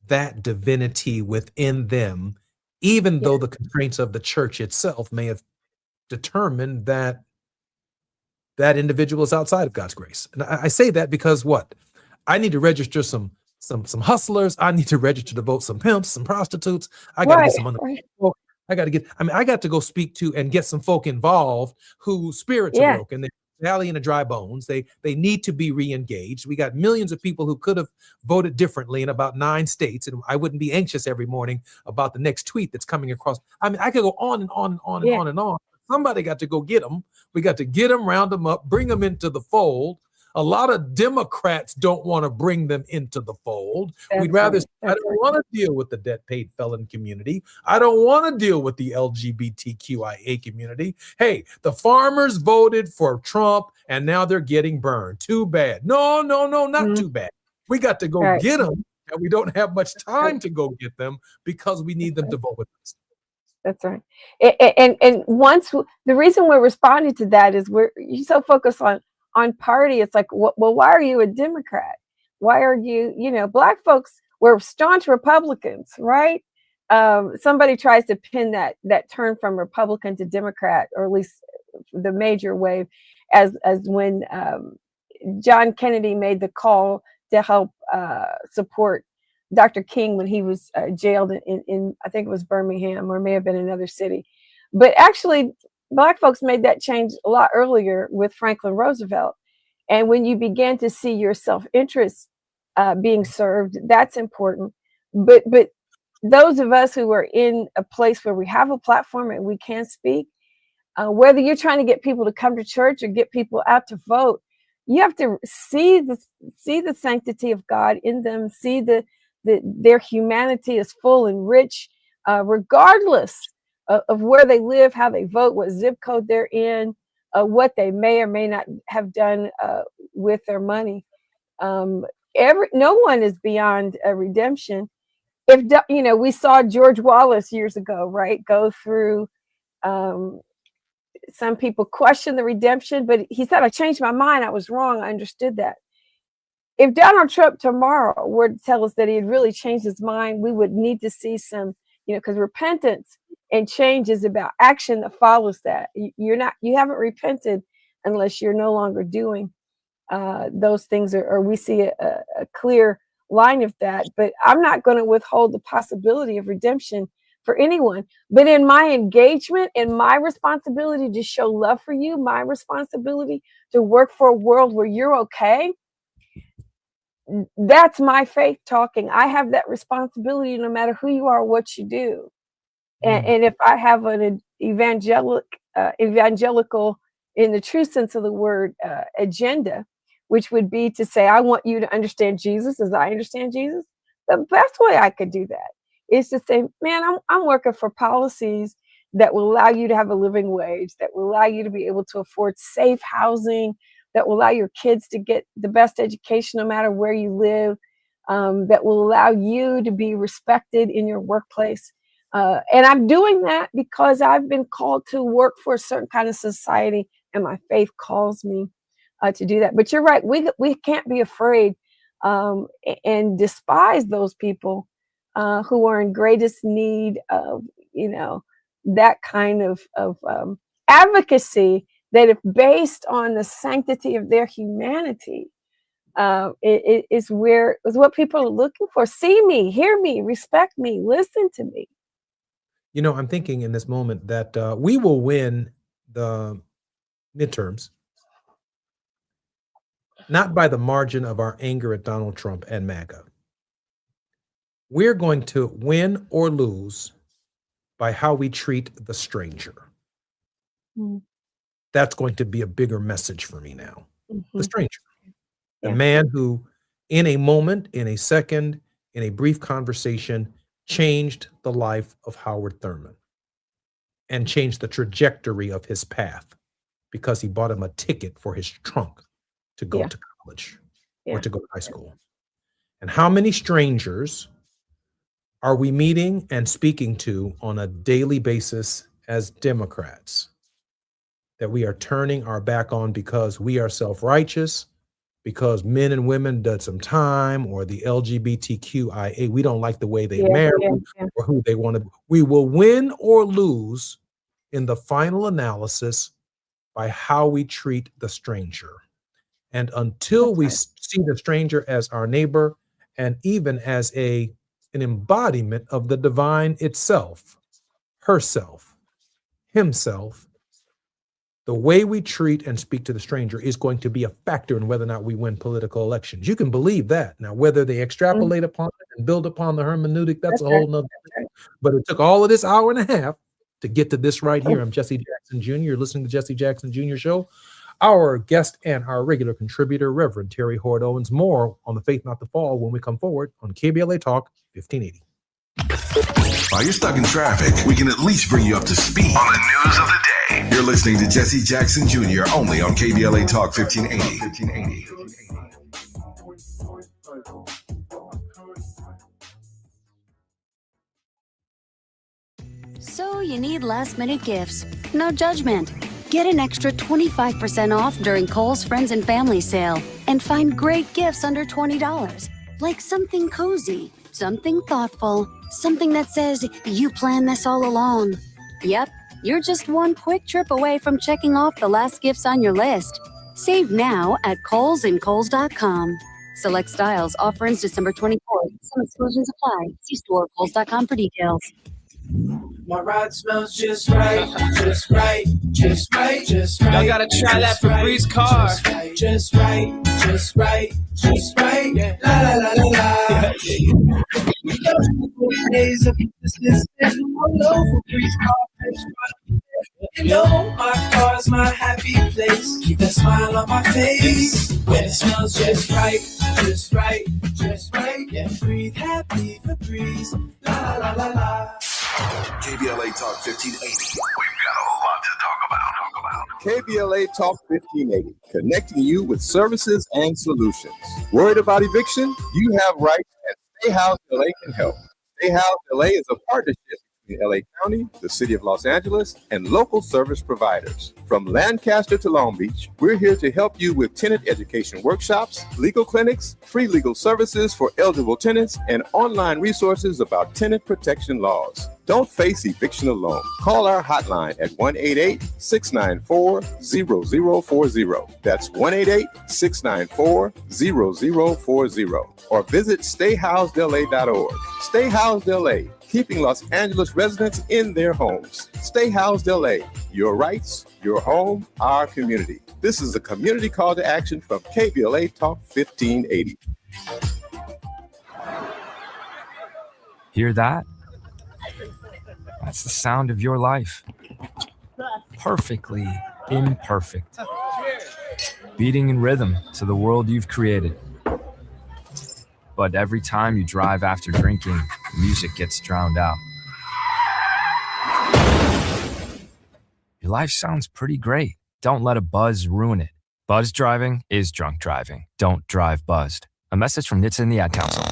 that divinity within them, even though the constraints of the church itself may have determined that that individual is outside of God's grace. And I say that because what? I need to register some hustlers. I need to register to vote some pimps, some prostitutes. I got to get some money. I got to go speak to and get some folk involved whose spirits are broken. They're rallying the dry bones. They need to be re-engaged. We got millions of people who could have voted differently in about 9 states, and I wouldn't be anxious every morning about the next tweet that's coming across. I mean, I could go on and on and on and on and on. Somebody got to go get them. We got to get them, round them up, bring them into the fold. A lot of Democrats don't want to bring them into the fold. We'd rather, I don't want to deal with the debt-paid felon community. I don't want to deal with the LGBTQIA community. Hey, the farmers voted for Trump and now they're getting burned. Too bad. No, not too bad. We got to go get them and we don't have much time to go get them because we need them to vote with us. That's right. And once the reason we're responding to that is you're so focused on party. It's like, well, why are you a Democrat? Why are you, Black folks were staunch Republicans, right? Somebody tries to pin that turn from Republican to Democrat, or at least the major wave, as when John Kennedy made the call to help support Dr. King when he was jailed in I think it was Birmingham, or may have been another city. But actually, Black folks made that change a lot earlier with Franklin Roosevelt. And when you begin to see your self-interest being served, that's important. But those of us who are in a place where we have a platform and we can speak, whether you're trying to get people to come to church or get people out to vote, you have to see the sanctity of God in them, see their humanity is full and rich, regardless of where they live, how they vote, what zip code they're in, what they may or may not have done with their money. No one is beyond redemption. If we saw George Wallace years ago, right, go through. Some people question the redemption, but he said, I changed my mind. I was wrong. I understood that. If Donald Trump tomorrow were to tell us that he had really changed his mind, we would need to see some, because repentance and change is about action that follows that. You haven't repented unless you're no longer doing those things, or we see a clear line of that. But I'm not going to withhold the possibility of redemption for anyone. But in my engagement and my responsibility to show love for you, my responsibility to work for a world where you're okay, that's my faith talking. I have that responsibility no matter who you are or what you do. And if I have an evangelical, in the true sense of the word, agenda, which would be to say, I want you to understand Jesus as I understand Jesus, the best way I could do that is to say, man, I'm working for policies that will allow you to have a living wage, that will allow you to be able to afford safe housing, that will allow your kids to get the best education no matter where you live, that will allow you to be respected in your workplace. And I'm doing that because I've been called to work for a certain kind of society, and my faith calls me to do that. But you're right, we can't be afraid and despise those people who are in greatest need of, that kind of advocacy that, if based on the sanctity of their humanity, it is what people are looking for. See me, hear me, respect me, listen to me. I'm thinking in this moment that we will win the midterms, not by the margin of our anger at Donald Trump and MAGA. We're going to win or lose by how we treat the stranger. That's going to be a bigger message for me now. The stranger. The man who, in a moment, in a second, in a brief conversation, changed the life of Howard Thurman and changed the trajectory of his path because he bought him a ticket for his trunk to go to college or to go to high school. And how many strangers are we meeting and speaking to on a daily basis as Democrats that we are turning our back on because we are self-righteous, because men and women did some time, or the LGBTQIA, we don't like the way they marry or who they want to. We will win or lose in the final analysis by how we treat the stranger. And until we see the stranger as our neighbor and even as an embodiment of the divine itself, herself, himself, the way we treat and speak to the stranger is going to be a factor in whether or not we win political elections. You can believe that. Now, whether they extrapolate upon it and build upon the hermeneutic, that's a whole nother thing. But it took all of this hour and a half to get to this right here. I'm Jesse Jackson Jr. You're listening to Jesse Jackson Jr. Show. Our guest and our regular contributor, Reverend Terry Hoard Owens. More on the Faith Not the Fall when we come forward on KBLA Talk 1580. While you're stuck in traffic, we can at least bring you up to speed on the news of the day. You're listening to Jesse Jackson Jr. only on KBLA Talk 1580. So you need last-minute gifts. No judgment. Get an extra 25% off during Kohl's Friends and Family Sale and find great gifts under $20. Like something cozy, something thoughtful, something that says you planned this all along. Yep, you're just one quick trip away from checking off the last gifts on your list. Save now at Kohl's and Kohl's.com. Select styles. Offer ends December 24th. Some exclusions apply. See store at Kohl's.com for details. My ride smells just right, just right, just right, just right. Y'all gotta try that Febreze car. Just right, just right, just right. La la la la la. Days of business all over Febreze car. You know my car's my happy place. Keep that smile on my face when it smells just right, just right, just right. Yeah, breathe happy Febreze. La la la la la. KBLA Talk 1580. We've got a lot to talk about. KBLA Talk 1580, connecting you with services and solutions. Worried about eviction? You have rights, and Stay Housed LA can help. Stay Housed LA is a partnership between LA County, the City of Los Angeles, and local service providers. From Lancaster to Long Beach, we're here to help you with tenant education workshops, legal clinics, free legal services for eligible tenants, and online resources about tenant protection laws. Don't face eviction alone. Call our hotline at 1-888-694-0040. That's 1-888-694-0040. Or visit stayhousedla.org. Stay Housed LA, keeping Los Angeles residents in their homes. Stay Housed LA, your rights, your home, our community. This is a community call to action from KBLA Talk 1580. Hear that? That's the sound of your life. Perfectly imperfect. Beating in rhythm to the world you've created. But every time you drive after drinking, music gets drowned out. Your life sounds pretty great. Don't let a buzz ruin it. Buzz driving is drunk driving. Don't drive buzzed. A message from NHTSA and the Ad Council.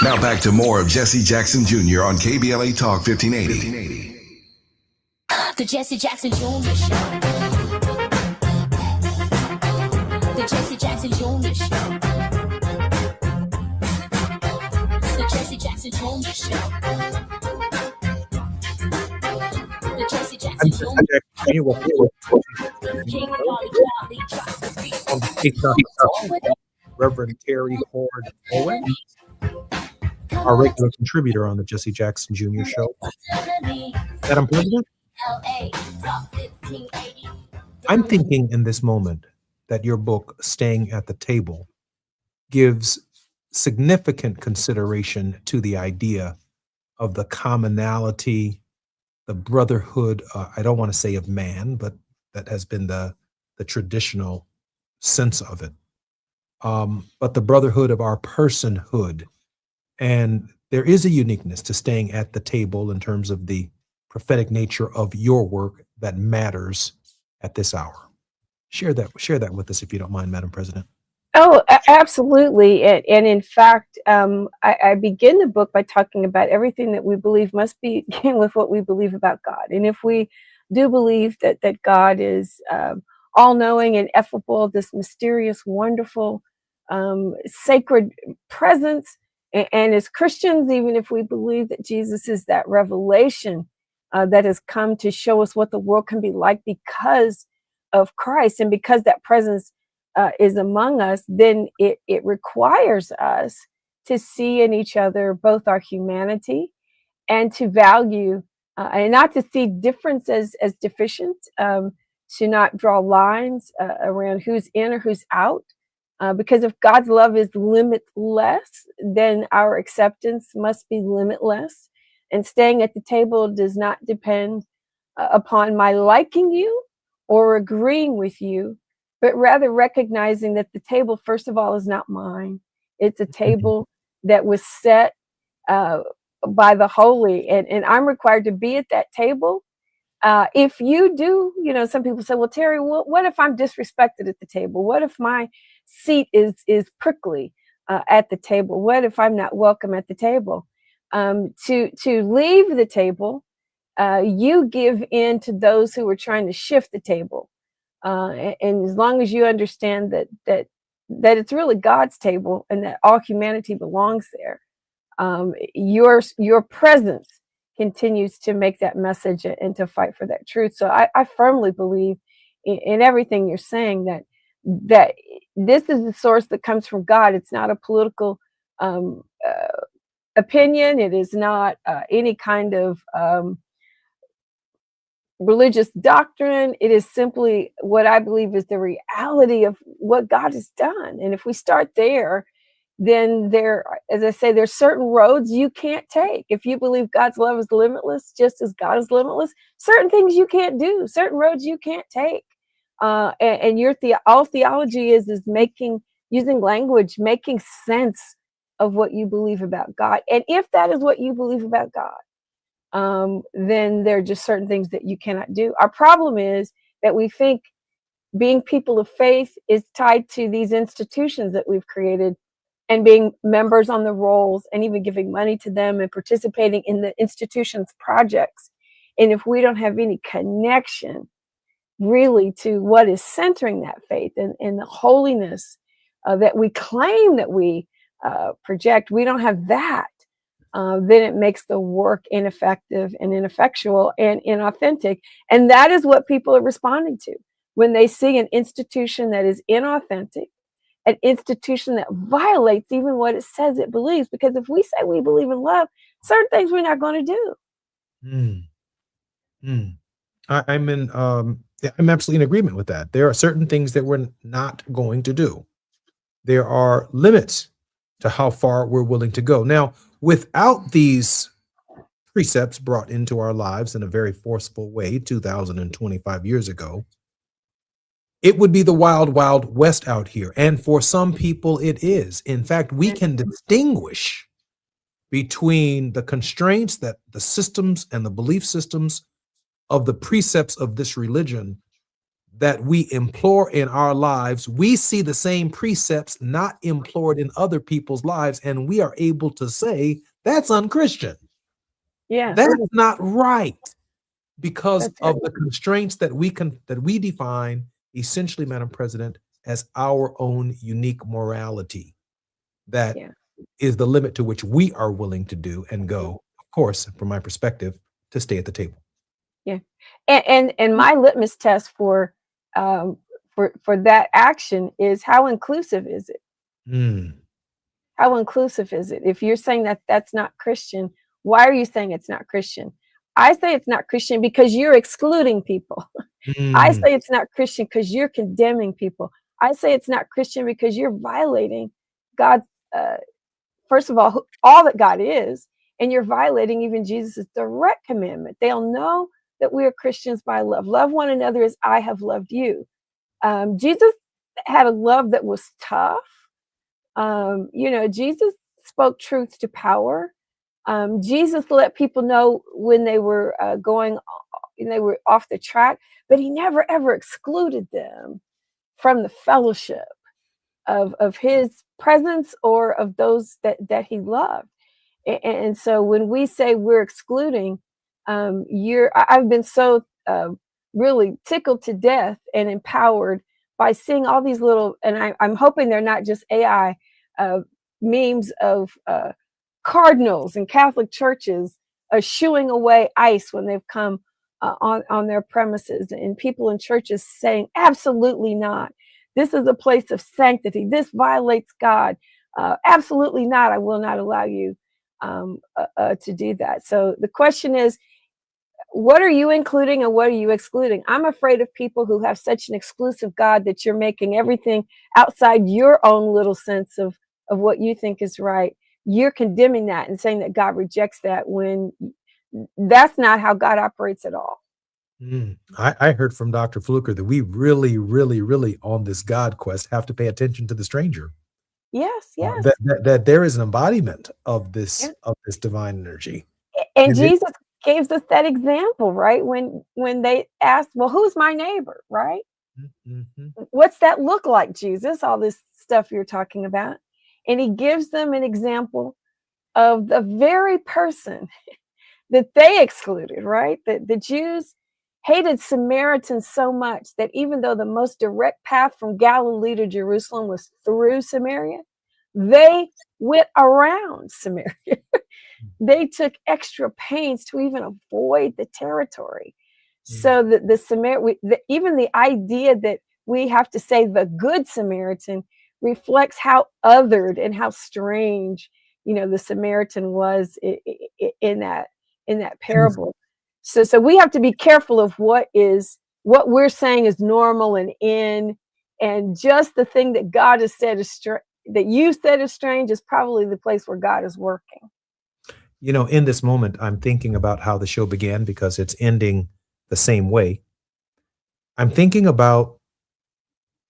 Now back to more of Jesse Jackson Jr. on KBLA Talk 1580. The Jesse Jackson Jr. Show. The Jesse Jackson Jr. Show. The Jesse Jackson Jr. Show. The Jesse Jackson Jr. Reverend Terry Hord Owens, our regular contributor on the Jesse Jackson Jr. Show. Madam President, I'm thinking in this moment that your book, Staying at the Table, gives significant consideration to the idea of the commonality, the brotherhood, I don't want to say of man, but that has been the traditional sense of it. But the brotherhood of our personhood. And there is a uniqueness to staying at the table in terms of the prophetic nature of your work that matters at this hour. Share that with us if you don't mind, Madam President. Oh, absolutely. And in fact, I begin the book by talking about everything that we believe must begin with what we believe about God. And if we do believe that God is all-knowing and effable, this mysterious, wonderful, sacred presence, and as Christians, even if we believe that Jesus is that revelation that has come to show us what the world can be like because of Christ, and because that presence is among us, then it requires us to see in each other both our humanity and to value and not to see difference as deficient, to not draw lines around who's in or who's out. Because if God's love is limitless, then our acceptance must be limitless. And staying at the table does not depend upon my liking you or agreeing with you, but rather recognizing that the table, first of all, is not mine. It's a table that was set by the holy, and I'm required to be at that table. If you do, some people say, well, Terry, what if I'm disrespected at the table? What if my seat is prickly at the table? What if I'm not welcome at the table? To leave the table you give in to those who are trying to shift the table. And as long as you understand that it's really God's table and that all humanity belongs there, your presence continues to make that message and to fight for that truth. So I firmly believe in everything you're saying, that this is the source that comes from God. It's not a political opinion. It is not any kind of religious doctrine. It is simply what I believe is the reality of what God has done. And if we start there, then as I say, there's certain roads you can't take. If you believe God's love is limitless, just as God is limitless, certain things you can't do, certain roads you can't take. And all theology is using language, making sense of what you believe about God. And if that is what you believe about God, then there are just certain things that you cannot do. Our problem is that we think being people of faith is tied to these institutions that we've created, and being members on the rolls and even giving money to them and participating in the institution's projects. And if we don't have any connection really to what is centering that faith and the holiness that we claim that we project, we don't have that, then it makes the work ineffective and ineffectual and inauthentic. And that is what people are responding to when they see an institution that is inauthentic, an institution that violates even what it says it believes. Because if we say we believe in love, certain things we're not going to do. I'm absolutely in agreement with that. There are certain things that we're not going to do. There are limits to how far we're willing to go. Now, without these precepts brought into our lives in a very forceful way 2025 years ago, it would be the wild, wild west out here. And for some people, it is. In fact, we can distinguish between the constraints that the systems and the belief systems of the precepts of this religion that we implore in our lives. We see the same precepts not implored in other people's lives, and we are able to say that's unchristian. Yeah, that's not right, because of the constraints that we define essentially, Madam President, as our own unique morality. That is the limit to which we are willing to do and go. Of course, from my perspective, to stay at the table. Yeah, and my litmus test for that action is how inclusive is it? How inclusive is it? If you're saying that that's not Christian, why are you saying it's not Christian? I say it's not Christian because you're excluding people. I say it's not Christian because you're condemning people. I say it's not Christian because you're violating God's, first of all that God is, and you're violating even Jesus' direct commandment. They'll know that we are Christians by love. Love one another as I have loved you. Jesus had a love that was tough. Jesus spoke truth to power. Jesus let people know when they were they were off the track, but he never ever excluded them from the fellowship of his presence or of those that he loved. And so when we say we're excluding, I've been so really tickled to death and empowered by seeing all these little, and I'm hoping they're not just AI memes of cardinals and Catholic churches shooing away ICE when they've come on their premises, and people in churches saying, absolutely not. This is a place of sanctity. This violates God. Absolutely not. I will not allow you to do that. So the question is, what are you including and what are you excluding? I'm afraid of people who have such an exclusive God that you're making everything outside your own little sense of what you think is right. You're condemning that and saying that God rejects that, when that's not how God operates at all. I heard from Dr. Fluker that we really, really, really on this God quest have to pay attention to the stranger. Yes, yes. That there is an embodiment of this divine energy. And Jesus gave us that example, right? When they asked, well, who's my neighbor, right? What's that look like, Jesus? All this stuff you're talking about. And he gives them an example of the very person that they excluded, right? The Jews hated Samaritans so much that even though the most direct path from Galilee to Jerusalem was through Samaria, they went around Samaria. They took extra pains to even avoid the territory. So that even the idea that we have to say the Good Samaritan reflects how othered and how strange, the Samaritan was in that parable. So we have to be careful of what we're saying is normal and in, and just the thing that God has said that you said is strange is probably the place where God is working. In this moment, I'm thinking about how the show began because it's ending the same way. I'm thinking about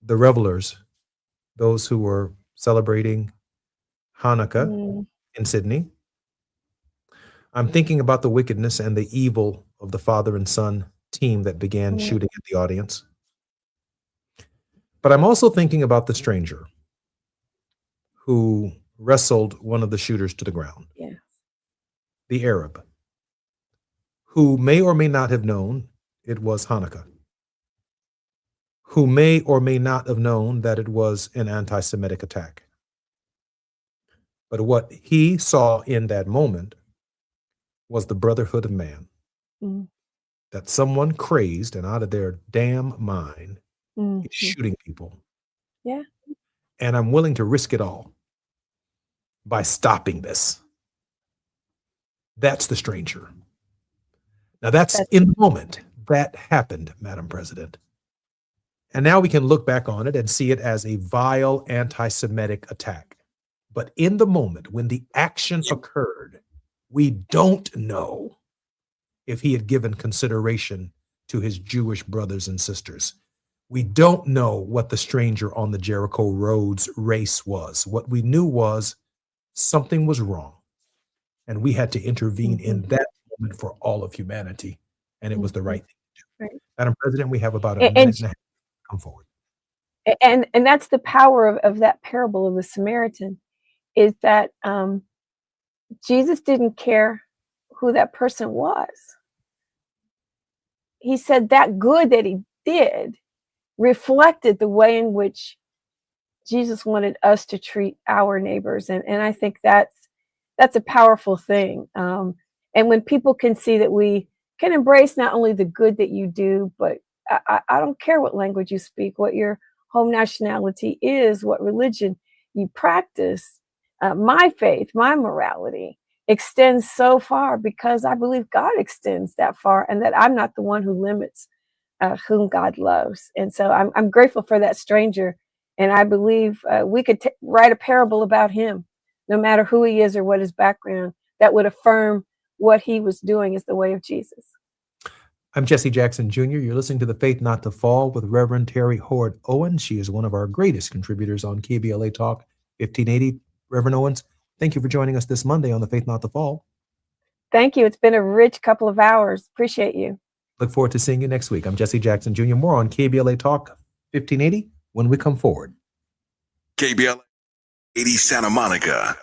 the revelers, those who were celebrating Hanukkah in Sydney. I'm thinking about the wickedness and the evil of the father and son team that began shooting at the audience. But I'm also thinking about the stranger who wrestled one of the shooters to the ground. Yeah. The Arab, who may or may not have known it was Hanukkah, who may or may not have known that it was an anti-Semitic attack. But what he saw in that moment was the brotherhood of man, that someone crazed and out of their damn mind is shooting people. Yeah. And I'm willing to risk it all by stopping this. That's the stranger. Now that's in the moment that happened, Madam President. And now we can look back on it and see it as a vile anti-Semitic attack. But in the moment when the action occurred, we don't know if he had given consideration to his Jewish brothers and sisters. We don't know what the stranger on the Jericho road's race was. What we knew was something was wrong. And we had to intervene in that moment for all of humanity. And it was the right thing to do. Right. Madam President, we have about a minute and a half to come forward. And that's the power of that parable of the Samaritan, is that Jesus didn't care who that person was. He said that good that he did reflected the way in which Jesus wanted us to treat our neighbors. And I think that's a powerful thing. And when people can see that we can embrace not only the good that you do, but I don't care what language you speak, what your home nationality is, what religion you practice. My faith, my morality extends so far because I believe God extends that far, and that I'm not the one who limits whom God loves. And so I'm grateful for that stranger. And I believe we could write a parable about him, no matter who he is or what his background, that would affirm what he was doing is the way of Jesus. I'm Jesse Jackson Jr. You're listening to The Faith Not to Fall with Reverend Terry Howard Owen. She is one of our greatest contributors on KBLA Talk 1580. Reverend Owens, thank you for joining us this Monday on The Faith Not to Fall. Thank you. It's been a rich couple of hours. Appreciate you. Look forward to seeing you next week. I'm Jesse Jackson Jr. More on KBLA Talk 1580 when we come forward. KBLA 80 Santa Monica.